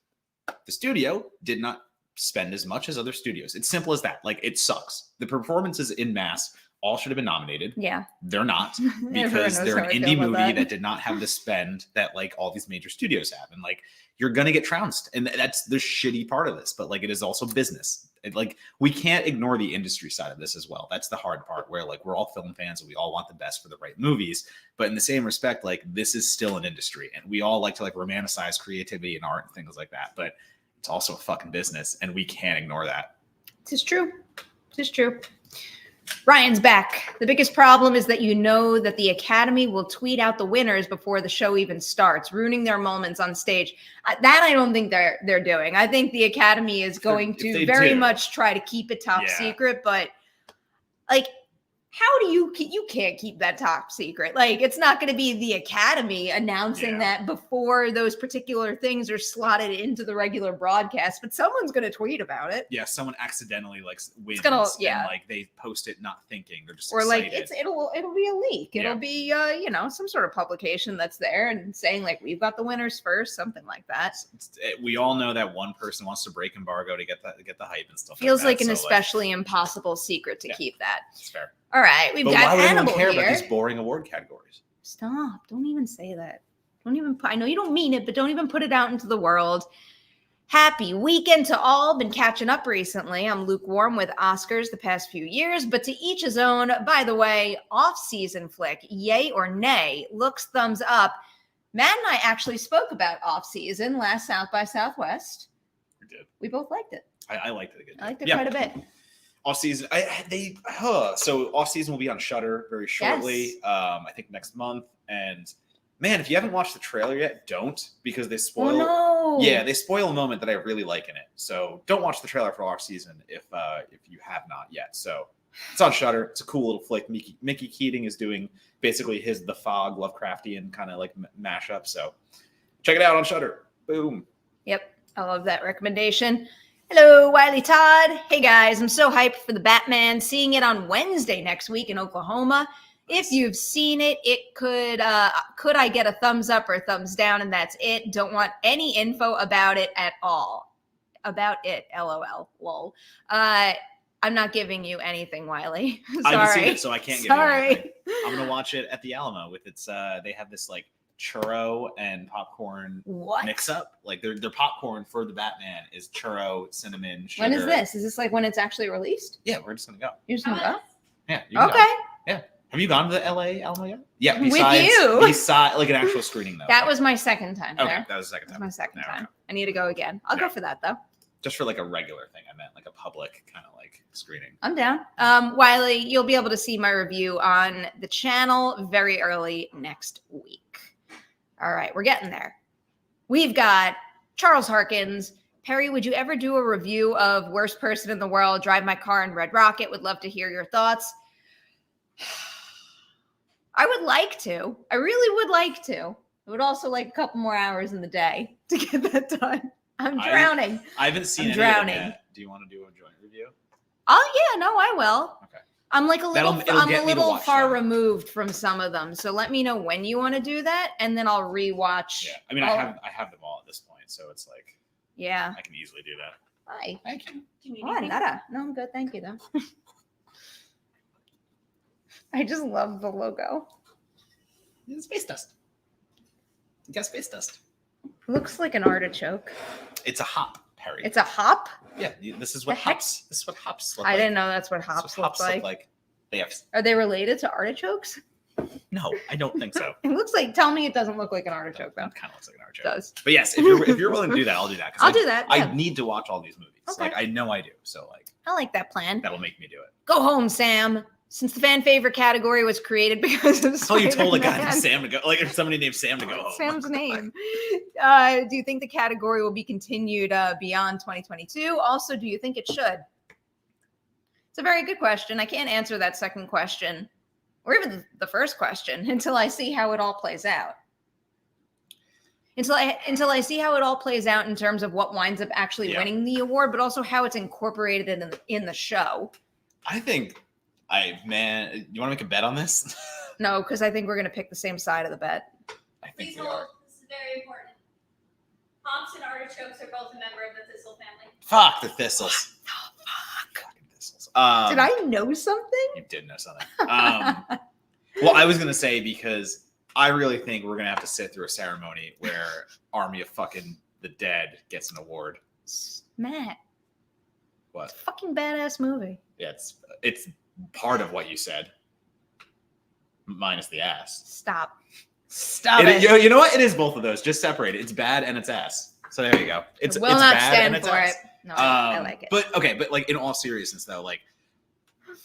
the studio did not spend as much as other studios. It's simple as that. Like, it sucks. The performances in Mass all should have been nominated. Yeah. They're not, because they're an indie movie that did not have the spend that like all these major studios have. And like, you're going to get trounced. And that's the shitty part of this, but like, it is also business. Like, we can't ignore the industry side of this as well. That's the hard part, where like, we're all film fans and we all want the best for the right movies. But in the same respect, like, this is still an industry, and we all like to like romanticize creativity and art and things like that. But it's also a fucking business, and we can't ignore that. This is true. This is true. Ryan's back. The biggest problem is that that the Academy will tweet out the winners before the show even starts, ruining their moments on stage. That I don't think they're doing. I think the Academy is going to very much try to keep it top secret, but like, how do you can't keep that top secret? Like, it's not going to be the Academy announcing that before those particular things are slotted into the regular broadcast, but someone's going to tweet about it. Yeah, someone accidentally like wins, and like they post it not thinking. They're just excited. Like it'll be a leak. It'll be some sort of publication that's there and saying like, we've got the winners first, something like that. We all know that one person wants to break embargo to get the hype and stuff. Feels like an especially impossible secret to keep that. It's fair. All right, we've got Animal care here. About these boring award categories. Stop! Don't even say that. Don't even. I know you don't mean it, but don't even put it out into the world. Happy weekend to all. Been catching up recently. I'm lukewarm with Oscars the past few years, but to each his own. By the way, off-season flick, yay or nay, looks thumbs up. Matt and I actually spoke about off-season last South by Southwest. We did. We both liked it. I liked it again. I liked it quite a bit. Off season, so off season will be on Shudder very shortly. Yes. I think next month. And man, if you haven't watched the trailer yet, don't, because they spoil. Oh, no. Yeah, they spoil a moment that I really like in it. So don't watch the trailer for off season if you have not yet. So it's on Shudder. It's a cool little flick. Mickey Keating is doing basically his The Fog Lovecraftian kind of like mashup. So check it out on Shudder. Boom. Yep, I love that recommendation. Hello, Wiley Todd. Hey guys, I'm so hyped for the Batman. Seeing it on Wednesday next week in Oklahoma. If you've seen it, it could I get a thumbs up or a thumbs down, and that's it. Don't want any info about it at all. About it, LOL, lol. I'm not giving you anything, Wiley. Sorry. I haven't seen it, so I can't give you anything. Sorry. I'm gonna watch it at the Alamo with its. They have this like churro and popcorn What? mix up. Like their popcorn for the Batman is churro, cinnamon, sugar. When is this? Is this like when it's actually released? Yeah, we're just gonna go. You're just gonna go? Yeah. You can Okay. go. Yeah. Have you gone to the LA Alamo yet? Yeah. With Besides, you? Besides, like an actual screening though. That was my second time okay. there. That was the second That was time. my second No, time. no. I need to go again. I'll go Yeah. for that though. Just for like a regular thing, I meant like a public kind of like screening. I'm down. Wiley, you'll be able to see my review on the channel very early next week. All right, we're getting there. We've got Charles Harkins. Perri, would you ever do a review of Worst Person in the World, Drive My Car in Red Rocket? Would love to hear your thoughts. I would like to. I really would like to. I would also like a couple more hours in the day to get that done. I'm drowning. I haven't seen I'm any of them drowning. yet. Do you want to do a joint review? Oh yeah, no, I will. Okay. I'm like a little, It'll I'm get a me to little watch far them. removed from some of them. So let me know when you want to do that, and then I'll rewatch. Yeah. I mean, I have them all at this point, so it's like Yeah. I can easily do that. Hi. Thank you. Do you need Oh, anything? nada. No, I'm good. Thank you, though. I just love the logo. It's space dust. You got space dust. Looks like an artichoke. It's a hop, Perri. It's a hop. Yeah, this is what The heck? hops. This is what hops look I like. didn't know that's what This is hops what look like. They have Are they related to artichokes? no. I don't think so. It looks like. Tell me it doesn't look like an artichoke, though. It kind of looks like an It artichoke. does. But yes, if you're willing to do that, I'll do that. 'cause I'll do that. Yeah. I need to watch all these movies. Okay. Like I know I do. So like I like that plan. that will make me do it. Go home, Sam. Since the fan favorite category was created because of Oh, you told a guy Spider-Man. named Sam to go. Like or somebody named Sam to go home. Sam's name. Do you think the category will be continued beyond 2022? Also, do you think it should? It's a very good question. I can't answer that second question or even the first question until I see how it all plays out. Until I see how it all plays out in terms of what winds up actually Yeah. winning the award, but also how it's incorporated in the show. I think you want to make a bet on this? No, because I think we're going to pick the same side of the bet. I think Please we hold. are. This is very important. Hops and artichokes are both a member of the thistle family. Fuck the thistles. Fucking thistles. Did I know something? You did know something. Well, I was gonna say because I really think we're gonna have to sit through a ceremony where Army of fucking the Dead gets an award. Matt, What? fucking badass movie. Yeah, it's part of what you said, minus the ass. Stop it. You know what? It is both of those. Just separate it. It's bad and it's ass. So there you go. It's will it's not bad stand and it's for ass. it. No, I like it. But okay, but like in all seriousness though, like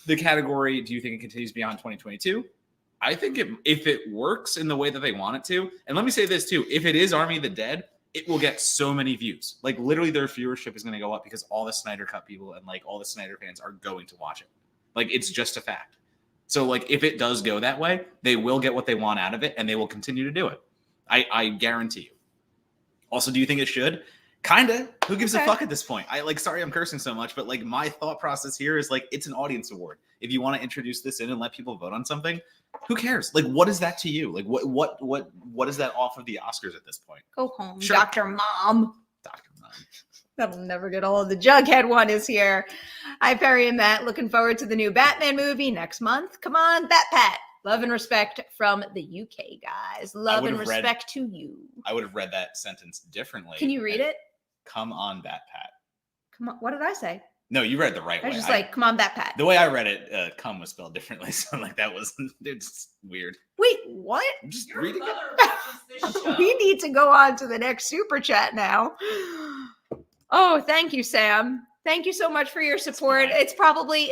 the category, do you think it continues beyond 2022? I think if it works in the way that they want it to, and let me say this too, if it is Army of the Dead, it will get so many views. Like literally their viewership is going to go up because all the Snyder Cut people and like all the Snyder fans are going to watch it. Like it's just a fact. So like if it does go that way, they will get what they want out of it and they will continue to do it. I guarantee you. Also, do you think it should? Kinda. Who gives a Okay. fuck at this point? Sorry I'm cursing so much, but like my thought process here is like it's an audience award. If you want to introduce this in and let people vote on something, who cares? Like what is that to you? Like what is that off of the Oscars at this point? Go home, Sure. Dr. Mom. Dr. Nunn. That'll never get old. The Jughead one is here. Hi, Perri and Matt. Looking forward to the new Batman movie next month. Come on, Bat-Pat. Love and respect from the UK, guys. Love and would've read- respect to you. I would have read that sentence differently. Can you read it? come on, Bat Pat. Come on, what did I say? No, you read it the right I way. was just like, come on, Bat Pat. The way I read it, "come" was spelled differently, so like that was it's weird. Wait, what? I'm just Your reading it. mother watches this show. We need to go on to the next super chat now. Oh, thank you, Sam. Thank you so much for your support. fine. It's probably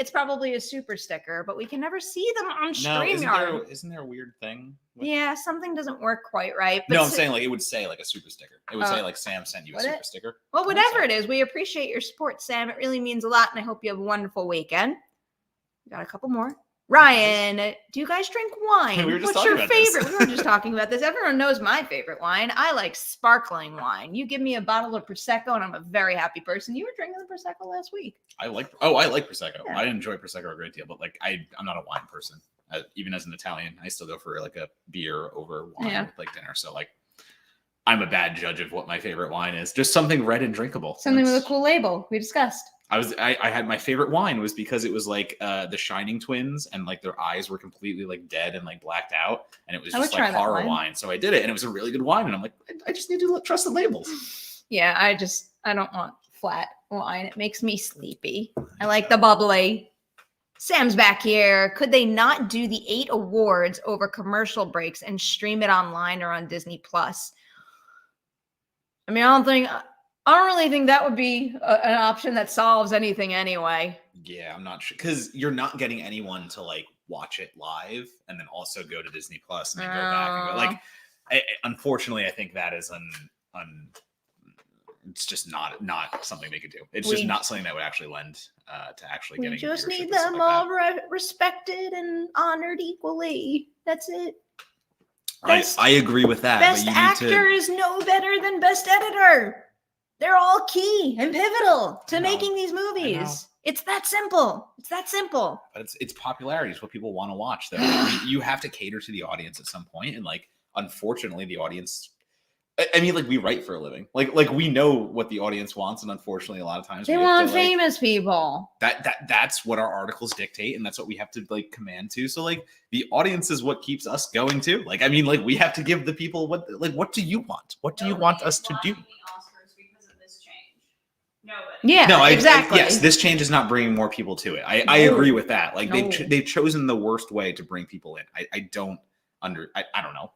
a super sticker, but we can never see them on No, StreamYard. isn't there a weird thing? with- Yeah, something doesn't work quite right. But No, I'm saying like it would say like a super sticker. It would say Oh. like Sam sent you a Would super it? sticker. Well, I think whatever so. it is, we appreciate your support, Sam. It really means a lot, and I hope you have a wonderful weekend. We got a couple more. Ryan, do you guys drink wine? We were just What's talking your about this. favorite? We were just talking about this. Everyone knows my favorite wine. I like sparkling wine. You give me a bottle of Prosecco, and I'm a very happy person. You were drinking the Prosecco last week. I like Prosecco. Yeah. I enjoy Prosecco a great deal, but like I'm not a wine person. Even as an Italian, I still go for like a beer over wine Yeah. with like dinner. So like I'm a bad judge of what my favorite wine is. Just something red and drinkable. Something with a That's- cool label. We discussed. I had my favorite wine was because it was like the Shining twins and like their eyes were completely like dead and like blacked out and it was I would just try like that horror wine. wine. So I did it and it was a really good wine and I'm like I just need to trust the labels. Yeah, I don't want flat wine. It makes me sleepy. I like the bubbly. Sam's back here. Could they not do the 8 awards over commercial breaks and stream it online or on Disney Plus? I mean, I don't really think that would be an option that solves anything anyway. Yeah, I'm not sure because you're not getting anyone to like watch it live and then also go to Disney Plus and then go back and go like. Unfortunately, I think that is it's just not something they could do. It's just We- not something that would actually lend to actually We getting. just viewership need and stuff them like all that. respected and honored equally. That's it. I Best- agree with that. Best but you actor need to, is no better than best editor. They're all key and pivotal to I know. making these know. movies. It's that simple. It's that simple. but it's popularity is what people want to watch. Though you have to cater to the audience at some point, and like unfortunately, the audience. I mean, like we write for a living. Like we know what the audience wants, and unfortunately, a lot of times They we have want to, like, famous people. that's what our articles dictate, and that's what we have to like command to. So like the audience is what keeps us going too. Like I mean, like we have to give the people what do you want? What do you want us to do? Watching the Oscars because of this change. Nobody. Yeah, No, exactly. yes, this change is not bringing more people to it. I No. agree with that. Like No. they've chosen the worst way to bring people in. I don't know.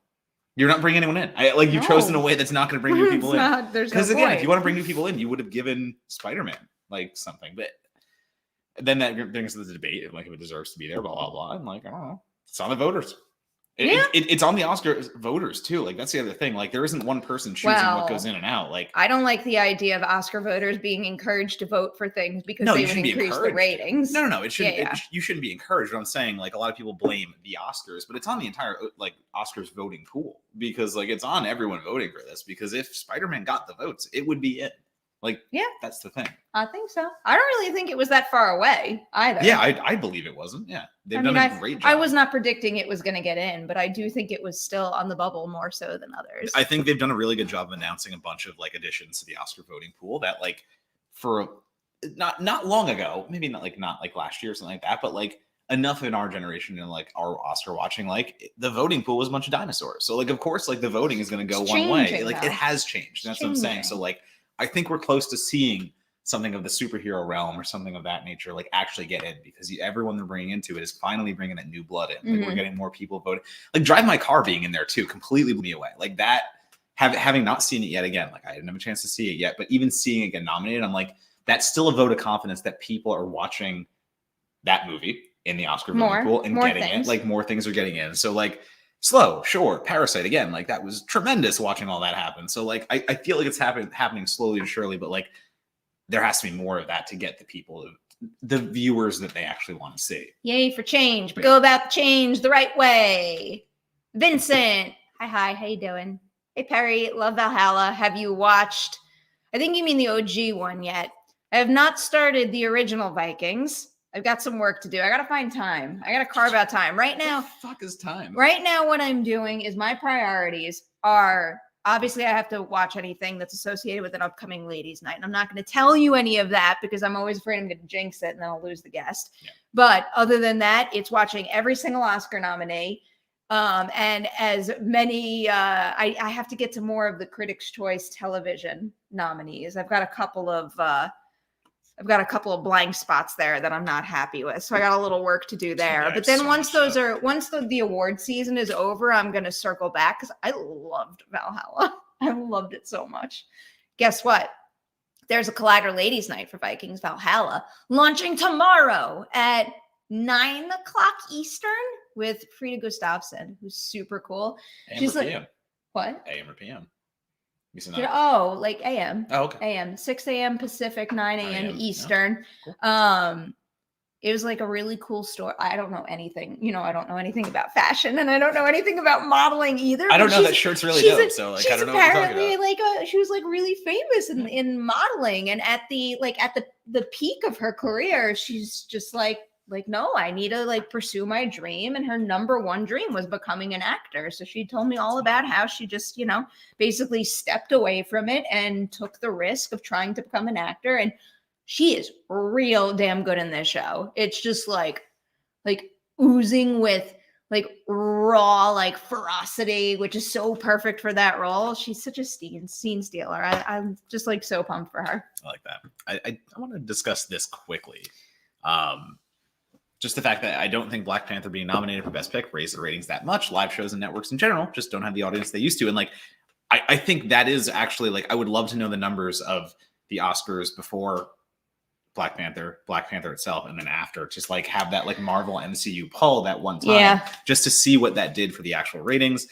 You're not bringing anyone in. You've chosen a No. way that's not going to bring new people in. There's Because no again, point. if you want to bring new people in, you would have given Spider-Man like something. But then that brings us to the debate of like if it deserves to be there, blah blah blah. I'm like, I don't know. It's on the voters. Yeah. It's on the Oscar voters too. Like that's the other thing. Like there isn't one person choosing Well, what goes in and out. Like I don't like the idea of Oscar voters being encouraged to vote for things because No, they you would shouldn't be increase the encouraged. ratings. no. It shouldn't. Yeah. You shouldn't be encouraged. What I'm saying, like a lot of people blame the Oscars, but it's on the entire like Oscars voting pool because like it's on everyone voting for this. Because if Spider-Man got the votes, it would be it. Like Yeah. that's the thing. I think so. I don't really think it was that far away either. Yeah, I believe it wasn't. Yeah, they've I done mean, a great job. I was not predicting it was going to get in, but I do think it was still on the bubble more so than others. I think they've done a really good job of announcing a bunch of like additions to the Oscar voting pool that like for not long ago, maybe not like last year or something like that, but like enough in our generation and like our Oscar watching, like the voting pool was a bunch of dinosaurs. So like of course like the voting is going to go It's one way. changing, Like though. it has changed. That's what I'm saying. So changing. like I think we're close to seeing something of the superhero realm or something of that nature like actually get in because everyone they're bringing into it is finally bringing that new blood in. Like we're Mhm. getting more people voting. Like Drive My Car being in there too completely blew me away. Like that having not seen it yet again, like I didn't have a chance to see it yet, but even seeing it get nominated, I'm like, that's still a vote of confidence that people are watching that movie in the Oscar voting More- pool and more getting things. it. Like more things are getting in. So like Slow, sure. Parasite again, like that was tremendous watching all that happen. So like I feel like it's happening slowly and surely, but like there has to be more of that to get the people, the viewers that they actually want to see. Yay for change, but Yeah. go about the change the right way. Vincent, hi, how you doing? Hey Perry, love Valhalla. Have you watched? I think you mean the OG one yet. I have not started the original Vikings. I've got some work to do. I gotta find time. I gotta carve out time. Right now, What the fuck is time? right now, what I'm doing is my priorities are obviously I have to watch anything that's associated with an upcoming ladies' night. And I'm not going to tell you any of that because I'm always afraid I'm going to jinx it and then I'll lose the guest. Yeah. But other than that, it's watching every single Oscar nominee. And as many, I have to get to more of the Critics' Choice television nominees. I've got a couple of blank spots there that I'm not happy with. So I got a little work to do there. Yeah, but then so once much the award season is over, I'm going to circle back because I loved Valhalla. I loved it so much. Guess what? There's a Collider Ladies Night for Vikings Valhalla launching tomorrow at 9 o'clock Eastern with Frida Gustafsson, who's super cool. She's like, PM. what? AM or PM? Like AM. Oh, okay. AM, 6 a.m. Pacific, 9 a.m. AM, Eastern. yeah. Cool. It was like a really cool story. I don't know anything, I don't know anything about fashion, and I don't know anything about modeling either. I don't know, that shirt's really dope. So like, I don't know what you're talking about. Like she was like really famous in modeling, and at the peak of her career, she's just like, no, I need to like pursue my dream. And her number one dream was becoming an actor. So she told me all about how she just, basically stepped away from it and took the risk of trying to become an actor. And she is real damn good in this show. It's just like oozing with like raw, like ferocity, which is so perfect for that role. She's such a scene stealer. I'm just like so pumped for her. I like that. I want to discuss this quickly. Just the fact that I don't think Black Panther being nominated for Best Pick raised the ratings that much. Live shows and networks in general just don't have the audience they used to. And like, I think that is actually like, I would love to know the numbers of the Oscars before Black Panther itself, and then after, just like have that like Marvel MCU pull that one time, just to see what that did for the actual ratings.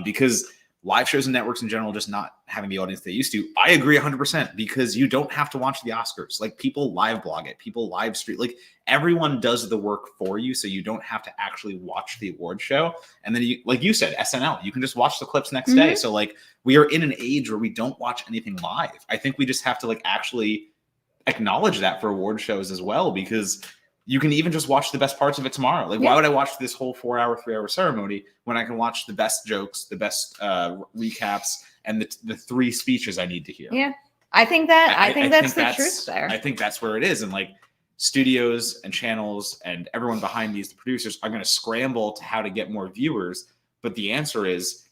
Because live shows and networks in general just not having the audience they used to. I agree 100% because you don't have to watch the Oscars. Like people live blog it, people live stream, like everyone does the work for you. So you don't have to actually watch the award show. And then you, like you said, SNL, you can just watch the clips next day. So like we are in an age where we don't watch anything live. I think we just have to like actually acknowledge that for award shows as well, because you can even just watch the best parts of it tomorrow. Like, why would I watch this whole 4-hour, 3-hour ceremony when I can watch the best jokes, the best recaps, and the 3 speeches I need to hear? Yeah, I think that's the truth there. I think that's where it is. And like studios and channels and everyone behind these, the producers, are going to scramble to how to get more viewers. But the answer is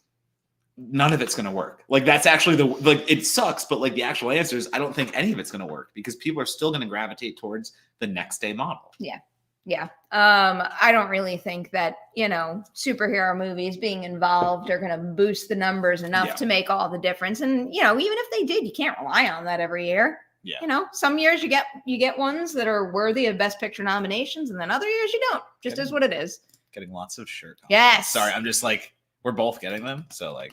none of it's going to work. Like that's actually it sucks, but like the actual answer is I don't think any of it's going to work because people are still going to gravitate towards the next day model. Yeah. I don't really think that, superhero movies being involved are going to boost the numbers enough to make all the difference. And, even if they did, you can't rely on that every year. Yeah. Some years you get ones that are worthy of Best Picture nominations, and then other years you don't. Just is what it is. Getting lots of shirt. Yes. Sorry, I'm just like, we're both getting them. So like,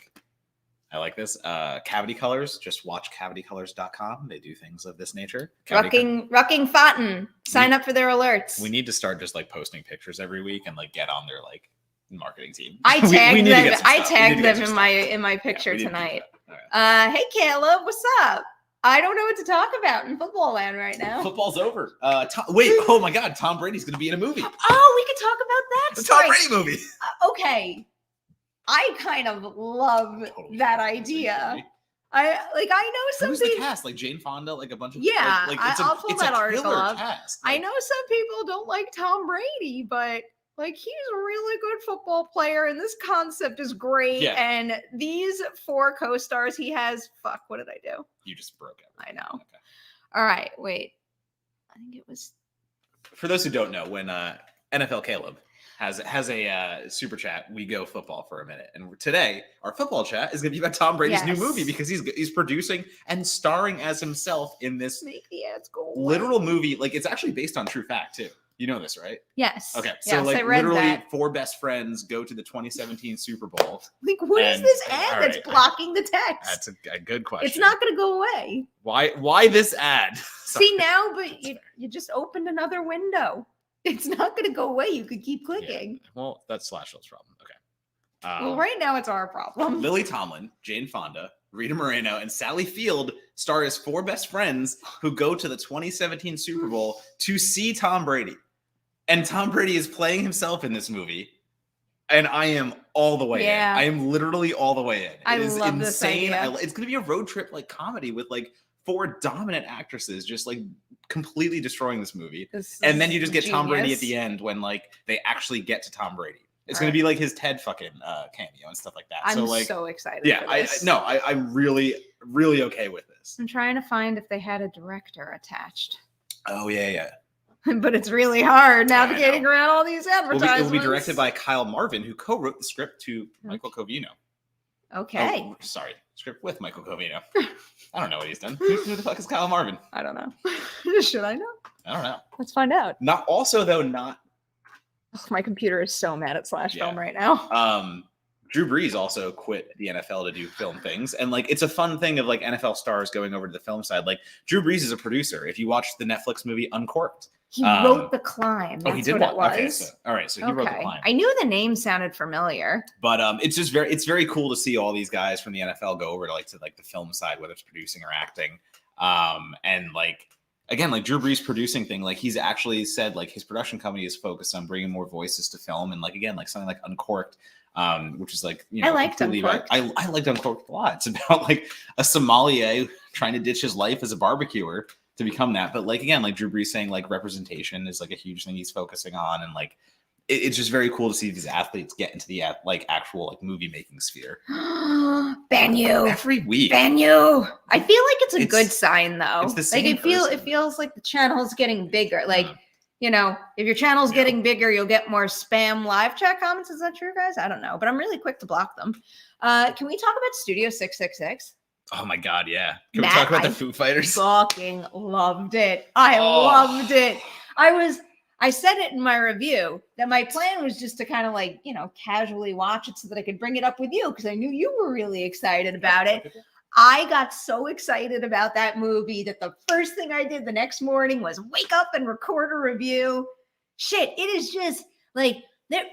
I like this. Cavity Colors. Just watch cavitycolors.com. They do things of this nature. Rucking Fountain. Sign up for their alerts. We need to start just like posting pictures every week and like get on their like marketing team. I tagged them. I tagged them in my picture tonight. Right. Hey Caleb, what's up? I don't know what to talk about in football land right now. Football's over. Oh my God, Tom Brady's going to be in a movie. Oh, we could talk about that. The Tom Brady movie. Okay. I kind of love that idea. I know some Who's people. The cast? Like Jane Fonda, like a bunch of I'll pull that article up. Cast. I know some people don't like Tom Brady, but like he's a really good football player, and this concept is great. Yeah. And these 4 co-stars he has. Fuck, what did I do? You just broke it. I know. Okay. All right, wait. I think it was. For those who don't know, when NFL Caleb has a super chat, we go football for a minute, and today our football chat is going to be about Tom Brady's new movie because he's producing and starring as himself in this Make the ads go literal movie. Like it's actually based on true fact too. You know this, right? Yes. Okay. So like literally 4 best friends go to the 2017 Super Bowl. Like what is this ad that's blocking the text? That's a good question. It's not going to go away. Why this ad? See now, but you just opened another window. It's not going to go away. You could keep clicking. Yeah. Well, that's Slashill's problem. Okay. Well, right now it's our problem. Lily Tomlin, Jane Fonda, Rita Moreno, and Sally Field star as 4 best friends who go to the 2017 Super Bowl to see Tom Brady. And Tom Brady is playing himself in this movie. And I am all the way in. I am literally all the way in. I love insane. This idea. It's going to be a road trip like comedy with like 4 dominant actresses just like completely destroying this movie. And then you just get Tom Brady at the end when like they actually get to Tom Brady. It's going to be like his Ted fucking cameo and stuff like that. I'm so like, so excited. yeah, for this. I'm really, really okay with this. I'm trying to find if they had a director attached. Oh yeah. But it's really hard I navigating know. around all these advertisements. It will be directed by Kyle Marvin, who co-wrote the script to Michael Covino. Okay. Oh, sorry, script with Michael Covino. I don't know what he's done. Who the fuck is Kyle Marvin? I don't know. Should I know? I don't know. Let's find out. Not also though. Not Ugh, my computer is so mad at Slash Yeah. Film right now. Drew Brees also quit the NFL to do film things, and like it's a fun thing of like NFL stars going over to the film side. Like Drew Brees is a producer. If you watch the Netflix movie Uncorked, He wrote The Climb. That's he did what it was. Okay, all right, so he wrote The Climb. I knew the name sounded familiar. But it's just very cool to see all these guys from the NFL go over to the film side, whether it's producing or acting. And like again, like Drew Brees producing thing, like he's actually said like his production company is focused on bringing more voices to film, and like again, like something like Uncorked, which is like, you know, I liked Uncorked. I liked Uncorked a lot. It's about like a sommelier trying to ditch his life as a barbecuer to become that. But like again, like Drew Brees saying like representation is like a huge thing he's focusing on, and like it's just very cool to see these athletes get into the like actual like movie making sphere. Benyu. Every week. Benyu. I feel like it's a good sign though. It's the Like same it feels like the channel's getting bigger. Like, Mhm. you know, if your channel's getting bigger, you'll get more spam live chat comments. Is that true, guys? I don't know, but I'm really quick to block them. Can we talk about Studio 666? Oh my god, yeah. Can Matt, we talk about I the Foo Fighters? Fucking loved it. I loved it. I said it in my review that my plan was just to kind of like, you know, casually watch it so that I could bring it up with you because I knew you were really excited about it. I got so excited about that movie that the first thing I did the next morning was wake up and record a review. Shit, it is just like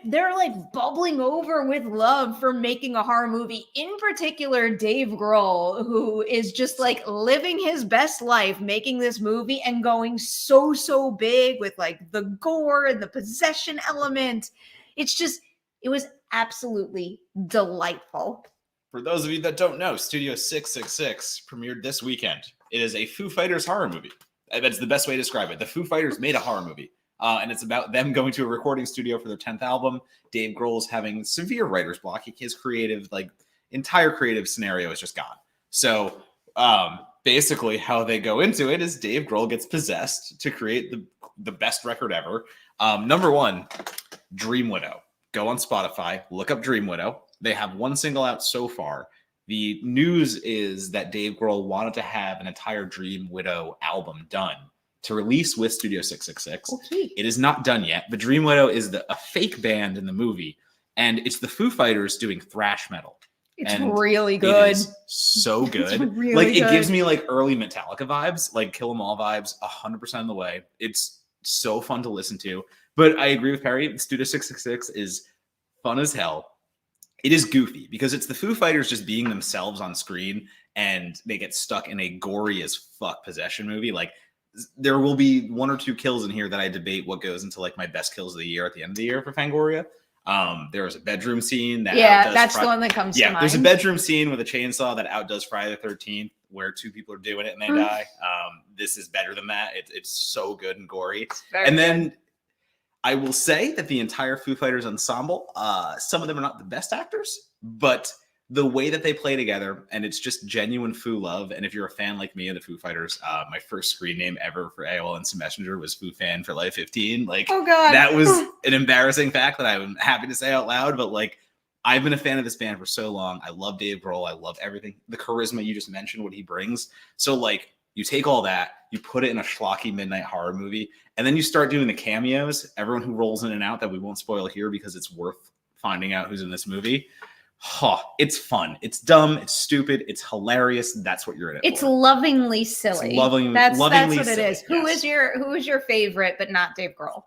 they're like bubbling over with love for making a horror movie. In particular, Dave Grohl, who is just like living his best life making this movie and going so big with like the gore and the possession element. It was absolutely delightful. For those of you that don't know, Studio 666 premiered this weekend. It is a Foo Fighters horror movie. That's the best way to describe it. The Foo Fighters made a horror movie. And it's about them going to a recording studio for their 10th album. Dave Grohl's having severe writer's block. His creative, like entire creative scenario is just gone. So basically how they go into it is Dave Grohl gets possessed to create the best record ever. Number one, Dream Widow. Go on Spotify, look up Dream Widow. They have one single out so far. The news is that Dave Grohl wanted to have an entire Dream Widow album done to release with Studio 666. Okay. It is not done yet, but Dream Widow is a fake band in the movie, and it's the Foo Fighters doing thrash metal. It's And really good. It is so good. It's really like it good. gives me like early Metallica vibes, like Kill 'Em All vibes, 100% of the way. It's so fun to listen to. But I agree with Perri. Studio 666 is fun as hell. It is goofy because it's the Foo Fighters just being themselves on screen, and they get stuck in a gory as fuck possession movie. Like there will be one or two kills in here that I debate what goes into like my best kills of the year at the end of the year for Fangoria. There was a bedroom scene that that's the one that comes to mind. There's a bedroom scene with a chainsaw that outdoes Friday the 13th where two people are doing it and they die. This is better than that. It's so good and gory. And then I will say that the entire Foo Fighters ensemble, some of them are not the best actors, but the way that they play together, and it's just genuine Foo love. And if you're a fan like me of the Foo Fighters, my first screen name ever for AOL Instant Messenger was Foo Fan for Life 15. Like, oh god, that was an embarrassing fact that I'm happy to say out loud. But like, I've been a fan of this band for so long. I love Dave Grohl. I love everything, the charisma you just mentioned, what he brings. So like, you take all that, you put it in a schlocky midnight horror movie, and then you start doing the cameos. Everyone who rolls in and out that we won't spoil here because it's worth finding out who's in this movie. It's fun. It's dumb. It's stupid. It's hilarious. That's what you're in it it's for. Lovingly silly. It's lovingly lovingly what silly, it is. Who yes. is your favorite, but not Dave Grohl?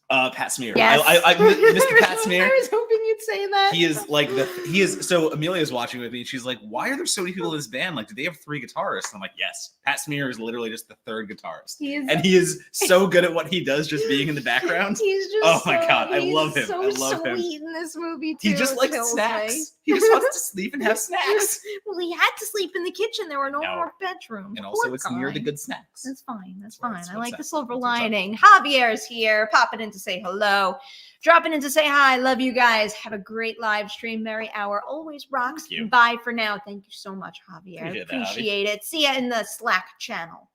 Pat Smear. Yes. Mr. Pat Smear. I was hoping you'd say that. He is so Amelia's watching with me and she's like, why are there so many people in this band? Like, do they have 3 guitarists? And I'm like, yes. Pat Smear is literally just the 3rd guitarist. He is so good at what he does, just being in the background. He's just oh my god, I love him. So I love him. Sweet in this movie too. He just likes snacks. He just wants to sleep and have snacks. Well, he had to sleep in the kitchen. There were no more bedrooms. And also, Poor it's near guy. the good snacks. That's fine. That's Right, fine. that's I what's like up. the silver That's what's up. lining. Javier's here, popping in to say hello. dropping in to say hi. Love you guys. Have a great live stream. Merri Hour always rocks. Thank you. Bye for now. Thank you so much, Javier. Appreciate that, Javi. Appreciate it. See ya in the Slack channel.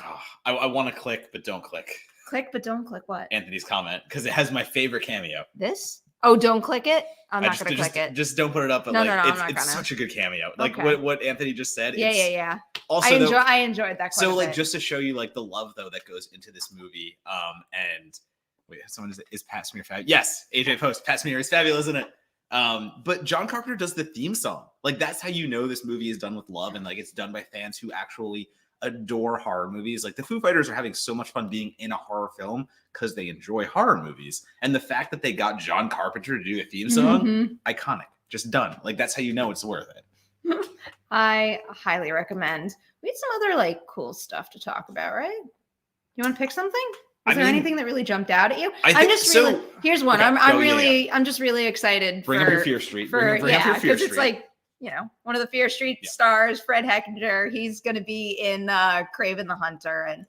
Oh, I want to click, but don't click Click, but don't click what? Anthony's comment because it has my favorite cameo. This? Oh, don't click it? I'm not going to click it. Just don't put it up. But No, like, no, I'm it's not gonna. such a good cameo. Like Okay. what Anthony just said. Yeah. Also, I enjoyed that quite so a like bit. just to show you like the love though that goes into this movie. And wait, someone is Pat Smear fabulous? Yes, AJ Post. Pat Smear is fabulous, isn't it? But John Carpenter does the theme song. Like that's how you know this movie is done with love and like it's done by fans who actually adore horror movies. Like the Foo Fighters are having so much fun being in a horror film because they enjoy horror movies. And the fact that they got John Carpenter to do a theme song, iconic, just done. Like that's how you know it's worth it. I highly recommend. We had some other like cool stuff to talk about, right? You want to pick something? Is there anything that really jumped out at you? Here's one. Okay, I'm just really excited. Bring up your Fear Street. Because it's like, you know, one of the Fear Street stars, Fred Hechinger. He's going to be in Craven the Hunter, and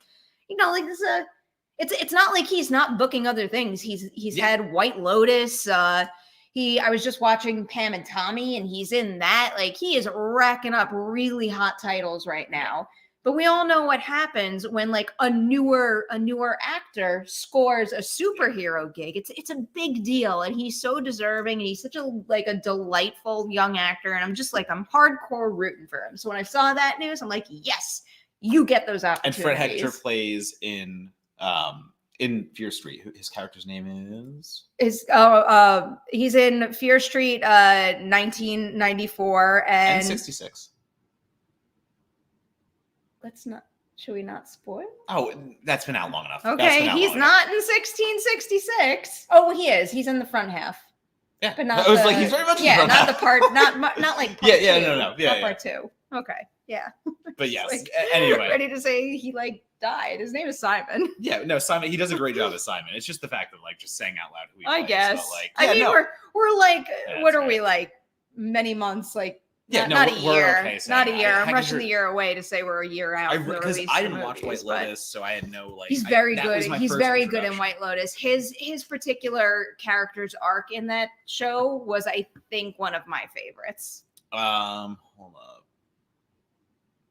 you know, like this. It's not like he's not booking other things. He's had White Lotus. I was just watching Pam and Tommy, and he's in that. Like he is racking up really hot titles right now. But we all know what happens when like a newer actor scores a superhero gig. It's a big deal, and he's so deserving, and he's such a delightful young actor. And I'm hardcore rooting for him. So when I saw that news, I'm like, yes, you get those opportunities. And Fred Hechinger plays in Fear Street. His character's name is he's in Fear Street 1994 and 66. Should we not spoil? Oh, that's been out long enough. Okay, he's not in 1666. Oh, he is. He's in the front half. Yeah, but not. Like he's very much in the front half. Not the part. Not like. Part yeah, two, no, not part two. Okay, yeah. But yes, like, anyway, ready to say he like died. His name is Simon. Yeah, no, Simon. He does a great job as Simon. It's just the fact of like just saying out loud who he I plays. guess. But, like, we're like, what are right. we like? Many months, like. Yeah, not a year. Okay, not a year. I'm rushing the year away to say we're a year out. Because I didn't watch White Lotus, so I had no like. He's very good. He's very good in White Lotus. His particular character's arc in that show was, I think, one of my favorites. Hold up.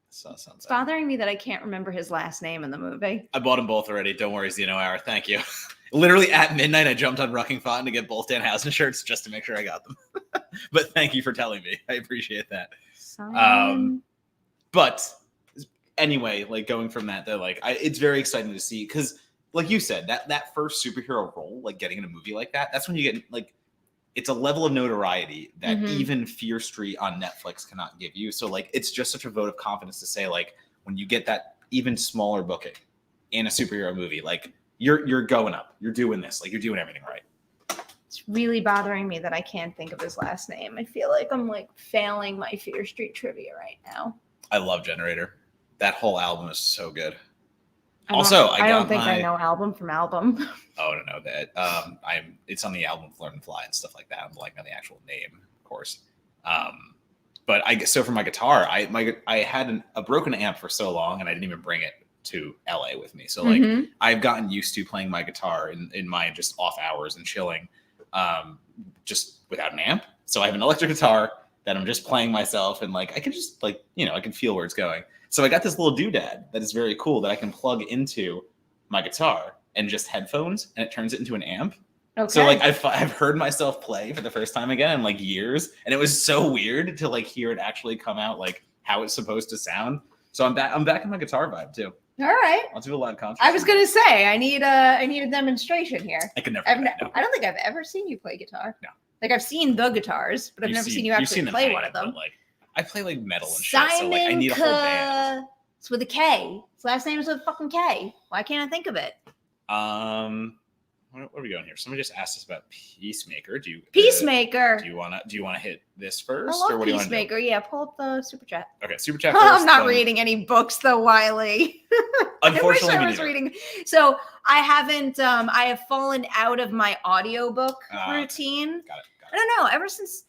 It's bothering me that I can't remember his last name in the movie. I bought them both already. Don't worry, Zeno Hour. Thank you. Literally at midnight, I jumped on Rucking Fountain to get both Danhausen shirts just to make sure I got them. But thank you for telling me. I appreciate that. But anyway, like going from that, though, like it's very exciting to see because, like you said, that first superhero role, like getting in a movie like that, that's when you get like it's a level of notoriety that even Fear Street on Netflix cannot give you. So like it's just such a vote of confidence to say like when you get that even smaller booking in a superhero movie, like. You're going up. You're doing this. Like you're doing everything right. It's really bothering me that I can't think of his last name. I feel like I'm like failing my Fear Street trivia right now. I love Generator. That whole album is so good. I don't think I know album from album. Oh no, that it's on the album Flirt and Fly and stuff like that. I'm blanking on the actual name, of course. But so for my guitar, I had a broken amp for so long, and I didn't even bring it to LA with me. So like I've gotten used to playing my guitar in my just off hours and chilling just without an amp. So I have an electric guitar that I'm just playing myself and like I can just like, you know, I can feel where it's going. So I got this little doodad that is very cool that I can plug into my guitar and just headphones and it turns it into an amp. Okay. So like I've heard myself play for the first time again in like years and it was so weird to like hear it actually come out like how it's supposed to sound. So I'm back in my guitar vibe too. All right. I'll do a live concert. I was gonna say I need a demonstration here. I can never. I don't think I've ever seen you play guitar. No. Like I've seen the guitars, but I've never seen you actually play one of them. Like I play like metal and shit, so like I need a whole band. It's with a K. His last name is with a fucking K. Why can't I think of it? What are we going here? Somebody just asked us about Peacemaker. Peacemaker. Do you wanna hit this first, I love or what do you want to do? Peacemaker. Yeah, pull up the super chat. Okay, super chat first. I'm not reading any books though, Wiley. Unfortunately, I wish I was reading. So I haven't. I have fallen out of my audiobook routine. Got it. I don't know. Ever since.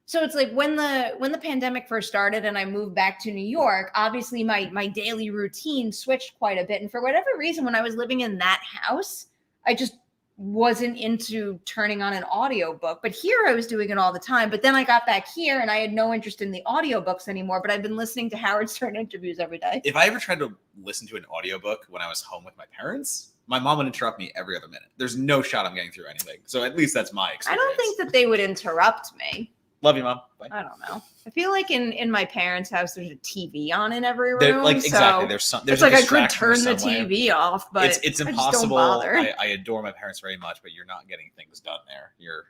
So it's like when the pandemic first started and I moved back to New York, obviously my daily routine switched quite a bit. And for whatever reason, when I was living in that house, I just wasn't into turning on an audiobook, but here I was doing it all the time. But then I got back here and I had no interest in the audiobooks anymore, but I've been listening to Howard Stern interviews every day. If I ever tried to listen to an audiobook when I was home with my parents, my mom would interrupt me every other minute. There's no shot I'm getting through anything. So at least that's my experience. I don't think that they would interrupt me. Love you, Mom. Bye. I don't know. I feel like in my parents' house, there's a TV on in every There, room. like exactly. So There's it's a like I could distraction turn the somewhere. TV off, but It's I impossible. Just don't bother. I adore my parents very much, but you're not getting things done there. You're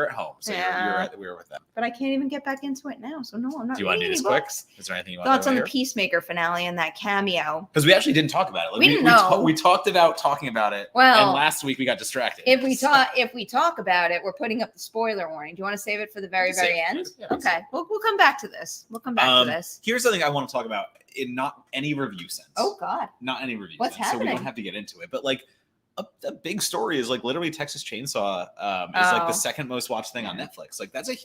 at home, so we're with them. But I can't even get back into it now. So no, I'm not. Do you want to do reading this any quick? books. Is there anything you want Thoughts to on the hear? Peacemaker finale and that cameo? Because we actually didn't talk about it. Like, We didn't know. We talked about talking about it. Well, and last week we got distracted. If we talk about it, we're putting up the spoiler warning. Do you want to save it for the very end? Yeah, Okay, we'll come back to this. We'll come back to this. Here's something I want to talk about in not any review sense. Oh God, not any review What's sense. So we happening? don't have to get into it. But like a big story is like literally Texas Chainsaw is like the second most watched thing on Netflix. Like that's you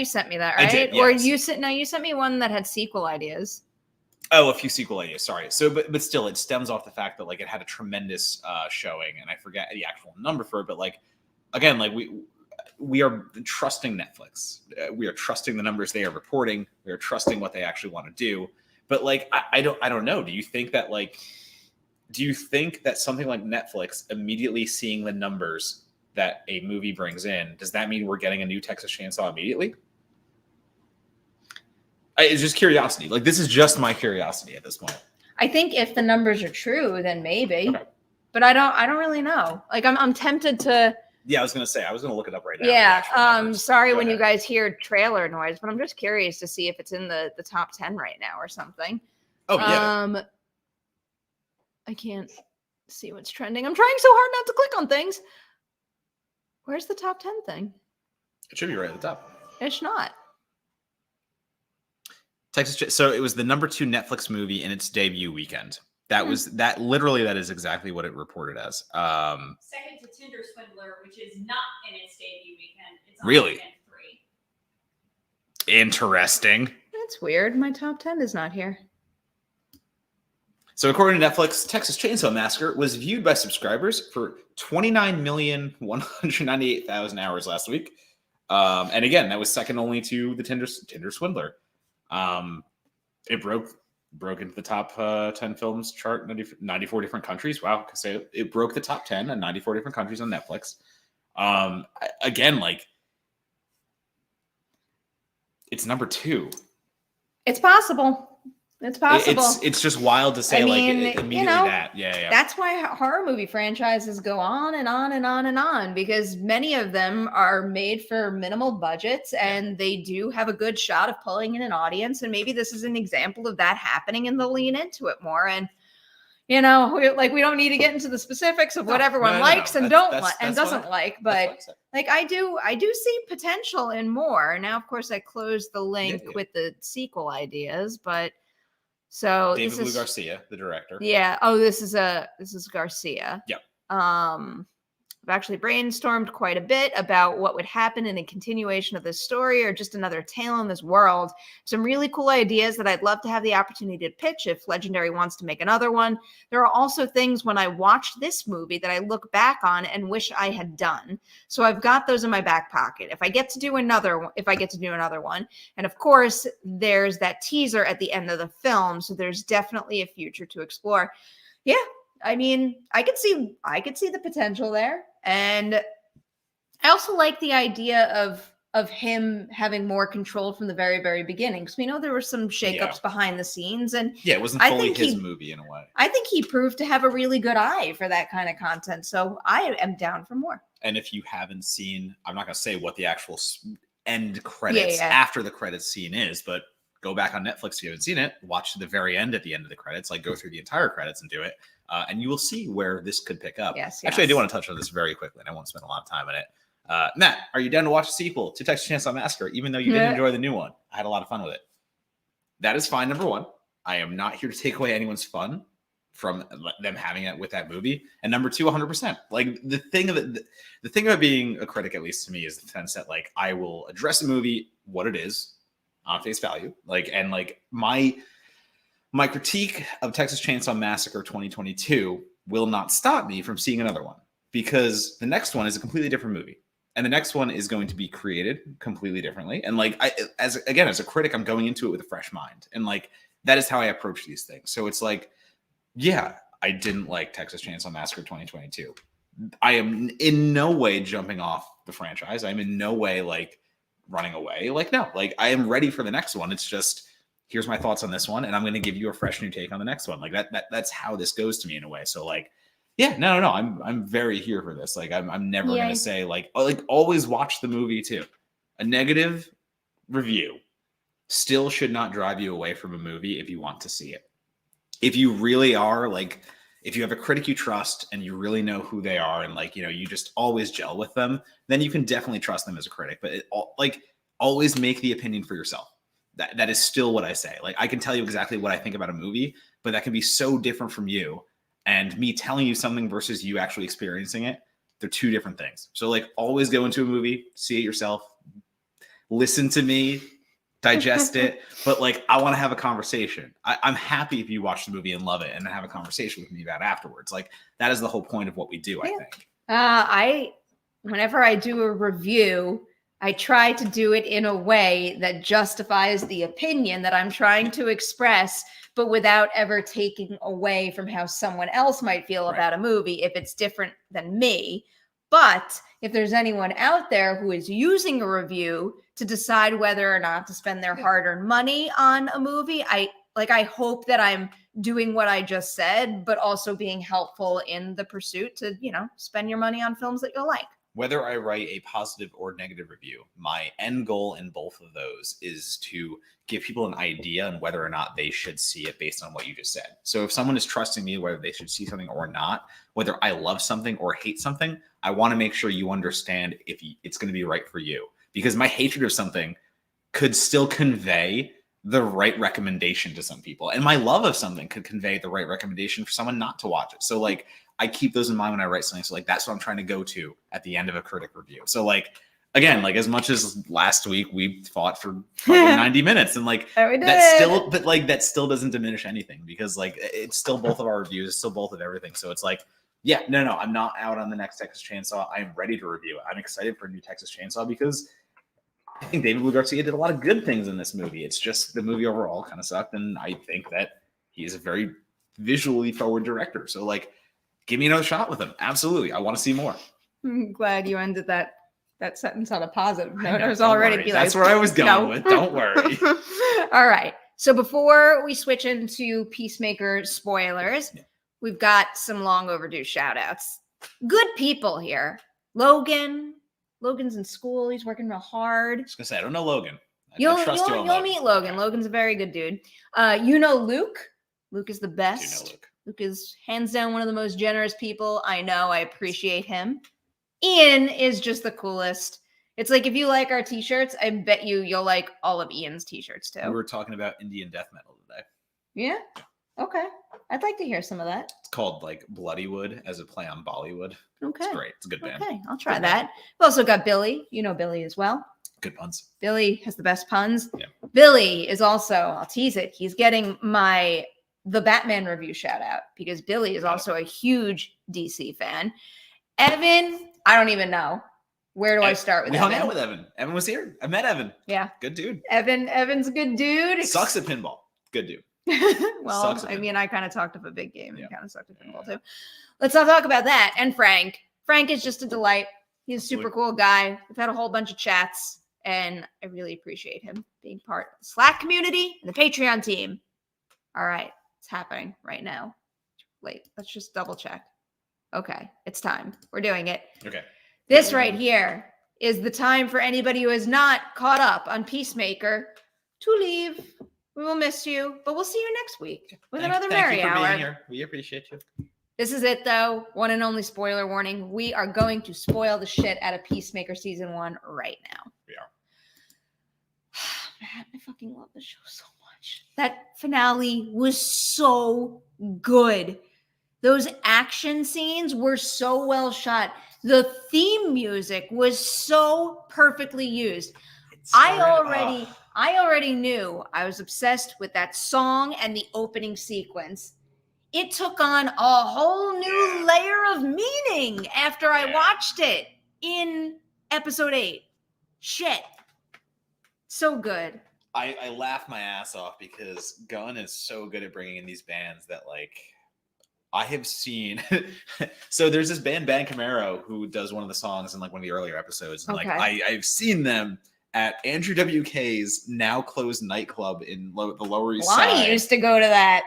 sent me that, right? I did, Or yes. you sent me one that had sequel ideas. Oh, a few sequel ideas. Sorry. So, but still, it stems off the fact that like it had a tremendous showing, and I forget the actual number for it. But like, again, like we are trusting Netflix. We are trusting the numbers they are reporting. We are trusting what they actually want to do. But like, I don't know. Do you think that something like Netflix immediately seeing the numbers that a movie brings in, does that mean we're getting a new Texas Chainsaw immediately? It's just curiosity. Like, this is just my curiosity at this point. I think if the numbers are true, then maybe. Okay. But I don't really know. Like I'm tempted to. Yeah, I was gonna look it up right now. Yeah. Sorry Go when you ahead. guys hear trailer noise, but I'm just curious to see if it's in the top 10 right now or something. Oh yeah. I can't see what's trending. I'm trying so hard not to click on things. Where's the top 10 thing? It should be right at the top. It's not. So it was the number 2 Netflix movie in its debut weekend. That was that. Literally, that is exactly what it reported as. Second to Tinder Swindler, which is not in its debut weekend. It's on Really? weekend 3. Interesting. That's weird. My top 10 is not here. So according to Netflix, Texas Chainsaw Massacre was viewed by subscribers for 29,198,000 hours last week. And again, that was second only to the Tinder Swindler. It broke into the top 10 films chart, 94 different countries. Wow. So it broke the top 10 in 94 different countries on Netflix. Again, like, it's number 2. It's possible. It's possible. It's just wild to say, immediately that. Yeah. That's why horror movie franchises go on and on and on and on, because many of them are made for minimal budgets and they do have a good shot of pulling in an audience. And maybe this is an example of that happening and they'll lean into it more. And, we don't need to get into the specifics of what everyone likes and doesn't like, but like I do see potential in more. Now, of course, I closed the link with the sequel ideas, but so David Blue Garcia, the director. Yeah. Oh, this is Garcia. Yep. I've actually brainstormed quite a bit about what would happen in a continuation of this story or just another tale in this world. Some really cool ideas that I'd love to have the opportunity to pitch if Legendary wants to make another one. There are also things when I watched this movie that I look back on and wish I had done. So I've got those in my back pocket. If I get to do another one. And of course, there's that teaser at the end of the film. So there's definitely a future to explore. Yeah. I mean, I could see the potential there. And I also like the idea of him having more control from the very, very beginning. Because we know there were some shakeups behind the scenes. And it wasn't fully his movie in a way. I think he proved to have a really good eye for that kind of content. So I am down for more. And if you haven't seen, I'm not going to say what the actual end credits after the credits scene is, but go back on Netflix if you haven't seen it, watch the very end at the end of the credits, like go through the entire credits and do it. And you will see where this could pick up. Yes. Actually, I do want to touch on this very quickly, and I won't spend a lot of time on it. Matt, are you down to watch a sequel to Texas Chainsaw Massacre, even though you didn't enjoy the new one? I had a lot of fun with it. That is fine, number 1. I am not here to take away anyone's fun from them having it with that movie. And number 2, 100%. Like, the thing about being a critic, at least to me, is the sense that, like, I will address a movie what it is on face value. Like, and like my critique of Texas Chainsaw Massacre 2022 will not stop me from seeing another one. because the next one is a completely different movie. And the next one is going to be created completely differently. And like, as a critic, I'm going into it with a fresh mind. And like, that is how I approach these things. So it's like, yeah, I didn't like Texas Chainsaw Massacre 2022. I am in no way jumping off the franchise. I'm in no way like running away. Like, no, like I am ready for the next one. It's just, here's my thoughts on this one, and I'm going to give you a fresh new take on the next one. Like that's how this goes to me in a way. So like, yeah, no. I'm very here for this. Like, I'm never going to say like always watch the movie too. A negative review still should not drive you away from a movie if you want to see it. If you really are like, if you have a critic you trust and you really know who they are and like, you just always gel with them, then you can definitely trust them as a critic. But always make the opinion for yourself. That is still what I say. Like, I can tell you exactly what I think about a movie, but that can be so different from you. And me telling you something versus you actually experiencing it, they're two different things. So like, always go into a movie, see it yourself, listen to me, digest it. But like, I want to have a conversation. I'm happy if you watch the movie and love it and have a conversation with me about it afterwards. Like, that is the whole point of what we do, I think. Whenever I do a review, I try to do it in a way that justifies the opinion that I'm trying to express, but without ever taking away from how someone else might feel about a movie if it's different than me. But if there's anyone out there who is using a review to decide whether or not to spend their hard-earned money on a movie, I hope that I'm doing what I just said, but also being helpful in the pursuit to, spend your money on films that you'll like. Whether I write a positive or negative review, my end goal in both of those is to give people an idea on whether or not they should see it based on what you just said. So if someone is trusting me, whether they should see something or not, whether I love something or hate something, I want to make sure you understand if it's going to be right for you. Because my hatred of something could still convey the right recommendation to some people. And my love of something could convey the right recommendation for someone not to watch it. So like, I keep those in mind when I write something. So like, that's what I'm trying to go to at the end of a critic review. So like, again, like as much as last week we fought for 90 minutes and like that still doesn't diminish anything because like it's still both of our reviews, it's still both of everything. So it's like, yeah, no, I'm not out on the next Texas Chainsaw. I'm ready to review it. I'm excited for a new Texas Chainsaw because I think David Blue Garcia did a lot of good things in this movie. It's just the movie overall kind of sucked. And I think that he is a very visually forward director. So like, give me another shot with him. Absolutely. I want to see more. I'm glad you ended that sentence on a positive note. I was already That's where I was going with. Don't worry. All right. So before we switch into Peacemaker spoilers, we've got some long overdue shout outs. Good people here. Logan's in school. He's working real hard. I was going to say, I don't know Logan. You'll meet Logan. Logan's a very good dude. Luke. Luke is the best. I do know Luke. Luke is hands down one of the most generous people I know. I appreciate him. Ian is just the coolest. It's like if you like our t-shirts, I bet you'll like all of Ian's t-shirts too. We were talking about Indian death metal today. Yeah? Okay. I'd like to hear some of that. It's called like Bloodywood as a play on Bollywood. Okay. It's great. It's a good band. Okay, I'll try that. We've also got Billy. You know Billy as well. Good puns. Billy has the best puns. Yeah. Billy is also, I'll tease it, he's getting the Batman review shout out because Billy is also a huge DC fan. Evan, I don't even know. Where do I start with Evan? We hung out with Evan. Evan was here. I met Evan. Yeah. Good dude. Evan's a good dude. Sucks at pinball. Good dude. Well, I mean, I kind of talked up a big game and kind of sucked at pinball too. Let's not talk about that. And Frank. Frank is just a delight. He's a super cool guy. We've had a whole bunch of chats, and I really appreciate him being part of the Slack community and the Patreon team. All right. It's happening right now. Wait, let's just double check. Okay, it's time. We're doing it. Okay. This right here is the time for anybody who has not caught up on Peacemaker to leave. We will miss you, but we'll see you next week with another Merri Hour. Being here. We appreciate you. This is it, though. One and only spoiler warning. We are going to spoil the shit out of Peacemaker Season 1 right now. We are. Man, I fucking love this show so much. That finale was so good. Those action scenes were so well shot. The theme music was so perfectly used. I already knew I was obsessed with that song and the opening sequence. it took on a whole new layer of meaning after I watched it in episode 8. Shit. So good. I laugh my ass off because Gunn is so good at bringing in these bands that, like, I have seen. So there's this band, Band Camaro, who does one of the songs in like one of the earlier episodes. And like I've seen them at Andrew WK's now closed nightclub in the Lower East Side. Lonnie used to go to that.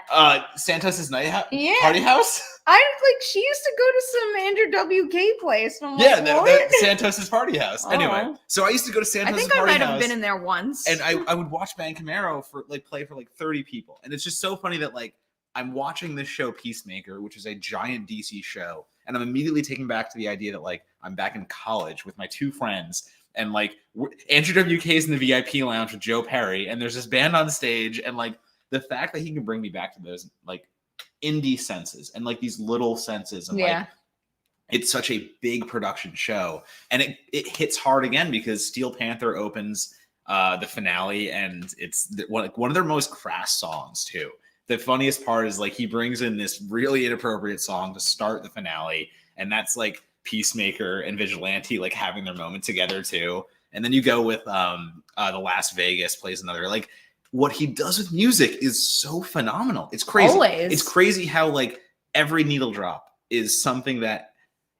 Santos's Yeah. party house? I like she used to go to some Andrew WK place. And I'm Yeah, like, the Santos's party house. Oh. Anyway, so I used to go to Santos's I think I party might house. have been in there once. And I would watch Band Camaro for like play for like 30 people. And it's just so funny that like I'm watching this show Peacemaker, which is a giant DC show, and I'm immediately taken back to the idea that like I'm back in college with my two friends, and like Andrew WK is in the VIP lounge with Joe Perry, and there's this band on stage, and like the fact that he can bring me back to those like indie senses and like these little senses, and like it's such a big production show, and it hits hard again because Steel Panther opens the finale, and it's one of their most crass songs too. The funniest part is like he brings in this really inappropriate song to start the finale, and that's like Peacemaker and Vigilante like having their moment together too. And then you go with the Las Vegas plays another. Like what he does with music is so phenomenal. It's crazy. Always. It's crazy how like every needle drop is something that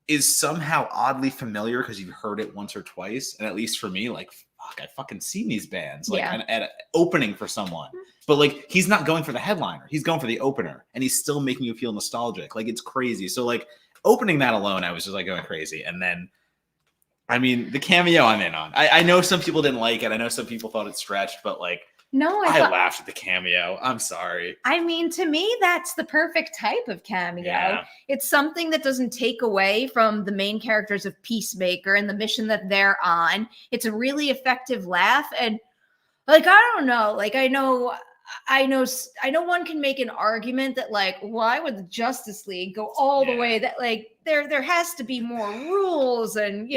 is somehow oddly familiar because you've heard it once or twice. And at least for me, like fuck, I've fucking seen these bands like at an opening for someone. But like he's not going for the headliner, he's going for the opener, and he's still making you feel nostalgic. Like it's crazy. So like opening that alone, I was just like going crazy. And then I mean the cameo I'm in on. I know some people didn't like it. I know some people thought it stretched, but like no, I laughed at the cameo. I'm sorry. I mean, to me, that's the perfect type of cameo. Yeah. It's something that doesn't take away from the main characters of Peacemaker and the mission that they're on. It's a really effective laugh. And like, I don't know, like, I know one can make an argument that like, why would the Justice League go all the way that like there has to be more rules and,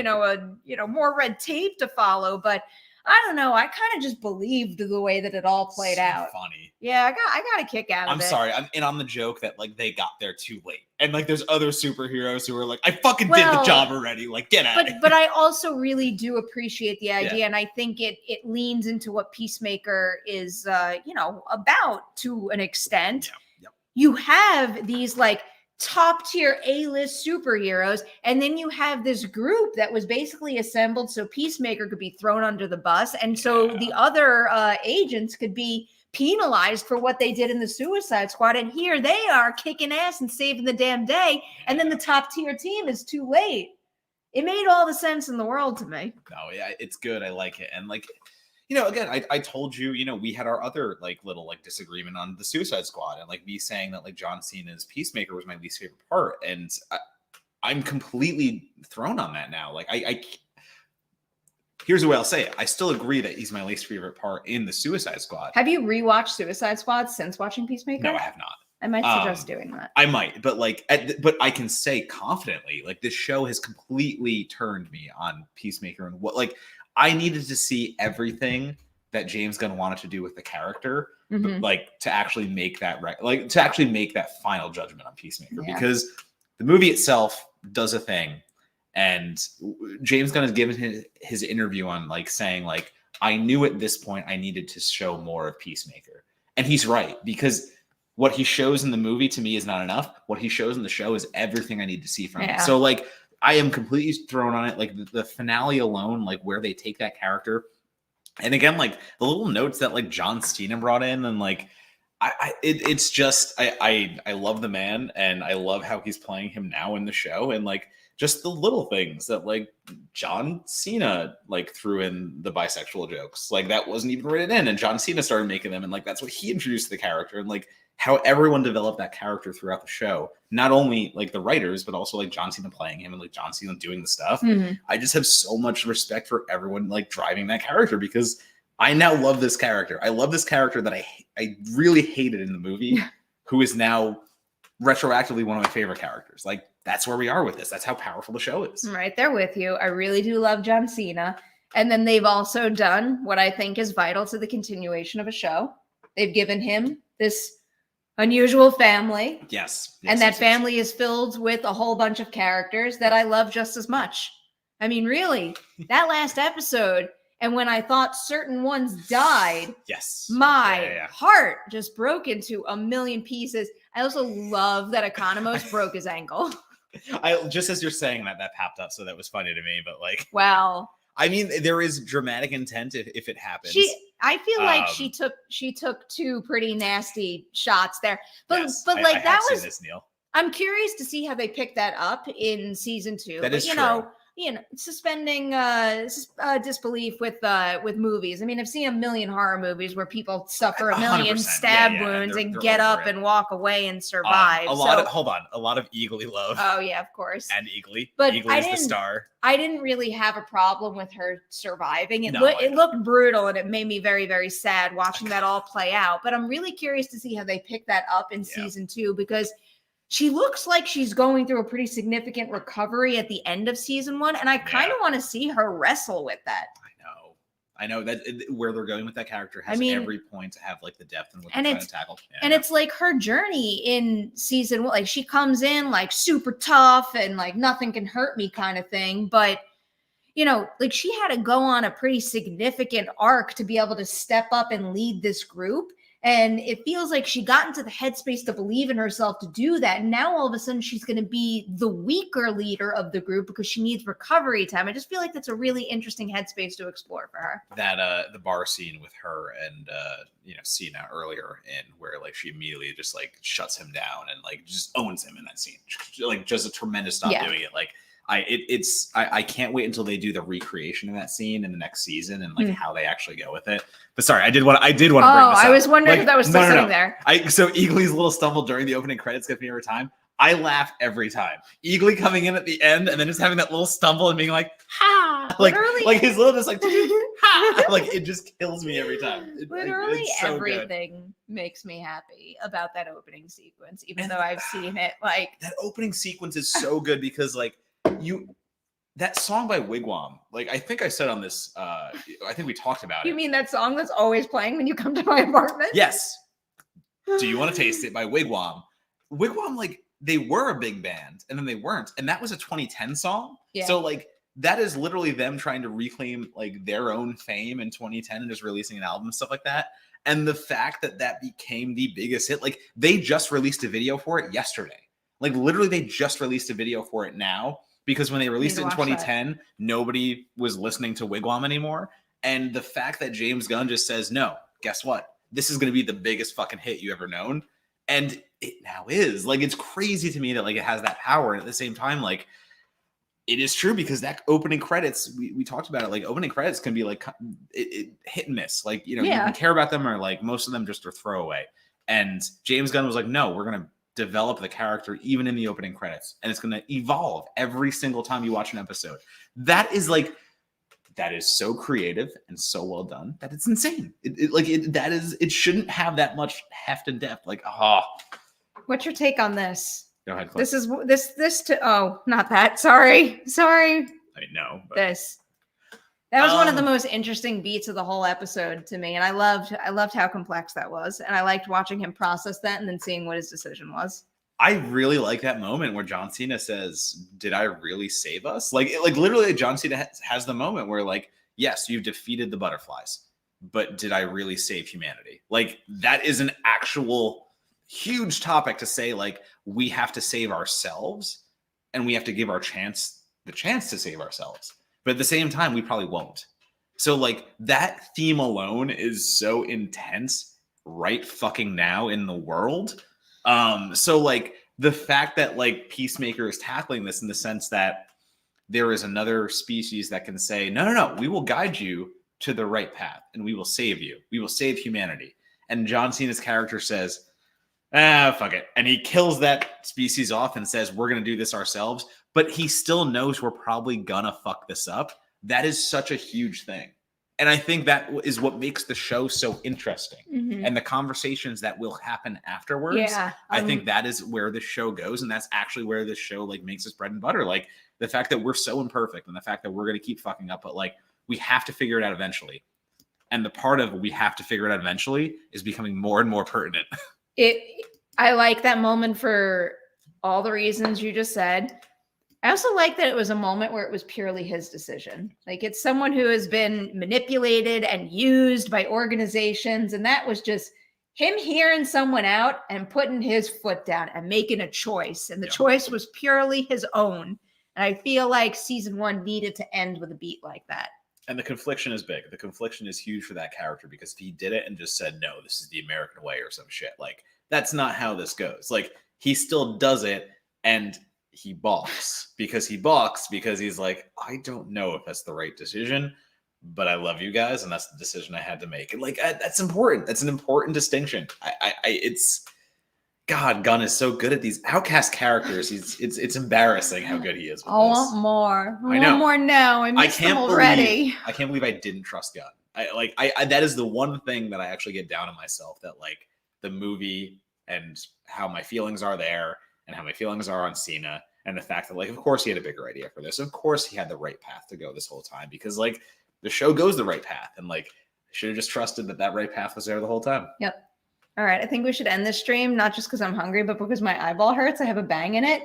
more red tape to follow. But I don't know. I kind of just believed the way that it all played out. Funny. Yeah, I got a kick out of it. I'm sorry. I'm in on the joke that like they got there too late. And like there's other superheroes who are like, I fucking did the job already. Like get out. But I also really do appreciate the idea. And I think it leans into what Peacemaker is about to an extent. Yeah. You have these like top tier A-list superheroes, and then you have this group that was basically assembled so Peacemaker could be thrown under the bus, and so the other agents could be penalized for what they did in the Suicide Squad. And here they are kicking ass and saving the damn day, and then the top tier team is too late. It made all the sense in the world to me. No, yeah, it's good. I like it. And like, again, I told you, we had our other like little like disagreement on the Suicide Squad, and like me saying that like John Cena's Peacemaker was my least favorite part, and I'm completely thrown on that now. Like here's the way I'll say it. I still agree that he's my least favorite part in the Suicide Squad. Have you rewatched Suicide Squad since watching Peacemaker? No, I have not. I might suggest doing that. I might, but like, but I can say confidently, like this show has completely turned me on Peacemaker, and what like I needed to see everything that James Gunn wanted to do with the character, but, like to actually make that right, like to actually make that final judgment on Peacemaker, because the movie itself does a thing, and James Gunn has given his interview on like saying like I knew at this point I needed to show more of Peacemaker, and he's right, because what he shows in the movie to me is not enough. What he shows in the show is everything I need to see from it. So like I am completely thrown on it. Like the finale alone, like where they take that character. And again, like the little notes that like John Cena brought in, and like, it's just, I love the man, and I love how he's playing him now in the show. And like, just the little things that like John Cena like threw in the bisexual jokes, like that wasn't even written in, and John Cena started making them. And like, that's what he introduced to the character. And like, how everyone developed that character throughout the show, not only like the writers, but also like John Cena playing him and like John Cena doing the stuff. I just have so much respect for everyone like driving that character, because I now love this character. I love this character that I really hated in the movie, who is now retroactively one of my favorite characters. Like that's where we are with this. That's how powerful the show is. I'm right there with you. I really do love John Cena. And then they've also done what I think is vital to the continuation of a show. They've given him this unusual family. Yes. And that family is filled with a whole bunch of characters that I love just as much. I mean, really, that last episode, and when I thought certain ones died, yes, my heart just broke into a million pieces. I also love that Economos broke his ankle. I just as you're saying that popped up, so that was funny to me. But like, wow. I mean, there is dramatic intent if it happens. I feel like she took two pretty nasty shots there, but like I that was. this, Neil. I'm curious to see how they pick that up in season 2. That is true. Suspending disbelief with movies. I mean, I've seen a million horror movies where people suffer a million stab wounds and get up and walk away and survive. A lot of Eagly love. Oh yeah, of course. And Eagly, but Eagly is the star. I didn't really have a problem with her surviving. It looked brutal, and it made me very, very sad watching that all play out. But I'm really curious to see how they pick that up in season 2, because she looks like she's going through a pretty significant recovery at the end of season 1. And I kind of want to see her wrestle with that. I know that where they're going with that character has every point to have like the depth and what they're trying to tackle. And it's like her journey in season 1. Like she comes in like super tough and like nothing can hurt me kind of thing. But, like she had to go on a pretty significant arc to be able to step up and lead this group. And it feels like she got into the headspace to believe in herself to do that. And now all of a sudden she's going to be the weaker leader of the group because she needs recovery time. I just feel like that's a really interesting headspace to explore for her. That the bar scene with her and Cena earlier, and where like she immediately just like shuts him down and like just owns him in that scene. Like just a tremendous job doing it. Like I can't wait until they do the recreation of that scene in the next season and like how they actually go with it. But sorry, I did want to bring this up. I was wondering if that was still sitting there. So Eagly's little stumble during the opening credits gets me every time. I laugh every time. Eagly coming in at the end and then just having that little stumble and being like, ha! Like his little just like, ha! Like it just kills me every time. Literally so everything makes me happy about that opening sequence, even though I've seen it. Like that opening sequence is so good because like that song by Wigwam, like I think I said on this, I think we talked about it. You mean that song that's always playing when you come to my apartment? Yes. Do You Want to Taste It by Wigwam? Wigwam, like they were a big band and then they weren't. And that was a 2010 song. Yeah. So like that is literally them trying to reclaim like their own fame in 2010 and just releasing an album and stuff like that. And the fact that became the biggest hit, like they just released a video for it yesterday. Like literally they just released a video for it now. Because when they released it in 2010, nobody was listening to Wigwam anymore. And the fact that James Gunn just says, no, guess what? This is going to be the biggest fucking hit you ever known. And it now is. Like, it's crazy to me that, like, it has that power. And at the same time, like, it is true because that opening credits, we talked about it, like, opening credits can be, like, it hit and miss. Like, you can care about them or, like, most of them just are throwaway. And James Gunn was like, no, we're going to develop the character even in the opening credits, and it's going to evolve every single time you watch an episode. That is so creative and so well done that it's insane. It shouldn't have that much heft and depth. Like, what's your take on this? Go ahead, Cliff. This is not that. Sorry. I know. But... That was one of the most interesting beats of the whole episode to me. And I loved how complex that was. And I liked watching him process that and then seeing what his decision was. I really like that moment where John Cena says, did I really save us? Like literally John Cena has the moment where like, yes, you've defeated the butterflies, but did I really save humanity? Like that is an actual huge topic to say, like, we have to save ourselves and we have to give the chance to save ourselves. But at the same time, we probably won't. So like that theme alone is so intense right fucking now in the world. So like the fact that like Peacemaker is tackling this in the sense that there is another species that can say, no, we will guide you to the right path and we will save you. We will save humanity. And John Cena's character says, fuck it. And he kills that species off and says, we're going to do this ourselves. But he still knows we're probably going to fuck this up. That is such a huge thing. And I think that is what makes the show so interesting. Mm-hmm. And the conversations that will happen afterwards. Yeah, I think that is where the show goes. And that's actually where the show like makes its bread and butter. Like the fact that we're so imperfect and the fact that we're going to keep fucking up, but like we have to figure it out eventually. And the part of we have to figure it out eventually is becoming more and more pertinent. I like that moment for all the reasons you just said. I also like that it was a moment where it was purely his decision. Like it's someone who has been manipulated and used by organizations. And that was just him hearing someone out and putting his foot down and making a choice. And the choice was purely his own. And I feel like season 1 needed to end with a beat like that. And the confliction is big. The confliction is huge for that character because if he did it and just said, no, this is the American way or some shit, like that's not how this goes. Like he still does it and he balks because he's like, I don't know if that's the right decision, but I love you guys. And that's the decision I had to make. And like, that's important. That's an important distinction. It's God, Gunn is so good at these outcast characters. It's embarrassing how good he is. With I want more. I know. Want more now. I missed them already. I can't believe I didn't trust Gunn. I that is the one thing that I actually get down on myself, that like the movie and how my feelings are there and how my feelings are on Cena, and the fact that like, of course he had a bigger idea for this. Of course he had the right path to go this whole time because like the show goes the right path, and like I should have just trusted that right path was there the whole time. Yep. All right, I think we should end this stream, not just because I'm hungry, but because my eyeball hurts. I have a bang in it.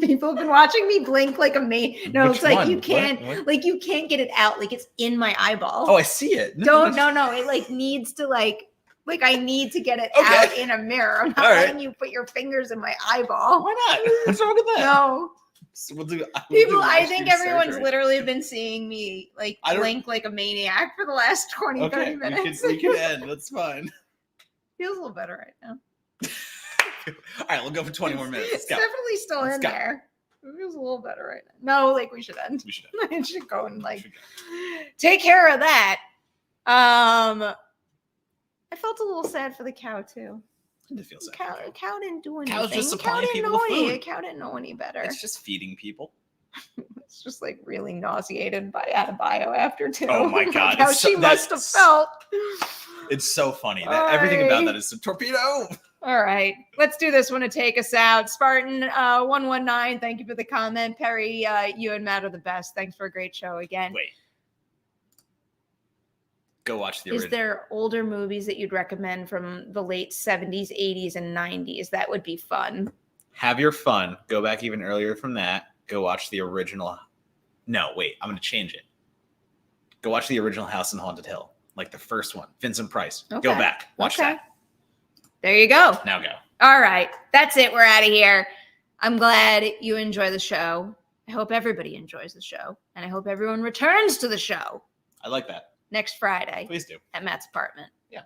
People have been watching me blink like a me. No, Which it's like one? you can't, What? like you can't get it out. Like it's in my eyeball. Oh, I see it. No. It like needs to like I need to get it Okay. out in a mirror. I'm not All right. letting you put your fingers in my eyeball. Why not? What's wrong with that? No. So we'll do People, live I think stream everyone's surgery. literally been seeing me like I don't- blink like a maniac for the last 20, 30 Okay, minutes. we can end. That's fine. Feels a little better right now. All right, we'll go for 20 more minutes. Let's It's go. definitely still Let's in go. there. It feels a little better right now. No, like we should end. We should end. I should go and We like should go. take care of that. I felt a little sad for the cow too. I did feel sad. Cow didn't do anything. Cow's just Cow supplying didn't people know with any. food. Cow didn't know any better. It's just feeding people. It's just like really nauseated by out of bio after too. Oh my God, How it's so- she must have that's- felt. It's so funny. That everything about that is some torpedo. All right, let's do this one to take us out. Spartan 119, thank you for the comment. Perri, you and Matt are the best. Thanks for a great show again. Wait. Go watch the Is original. there older movies that you'd recommend from the late 70s, 80s, and 90s? That would be fun. Have your fun. Go back even earlier from that. Go watch the original. No, wait. I'm going to change it. Go watch the original House on Haunted Hill. Like the first one. Vincent Price. Go Okay. back. Watch Okay. that. There you go. Now go. All right. That's it. We're out of here. I'm glad you enjoy the show. I hope everybody enjoys the show. And I hope everyone returns to the show I like that. next Friday Please do. at Matt's apartment. Yeah.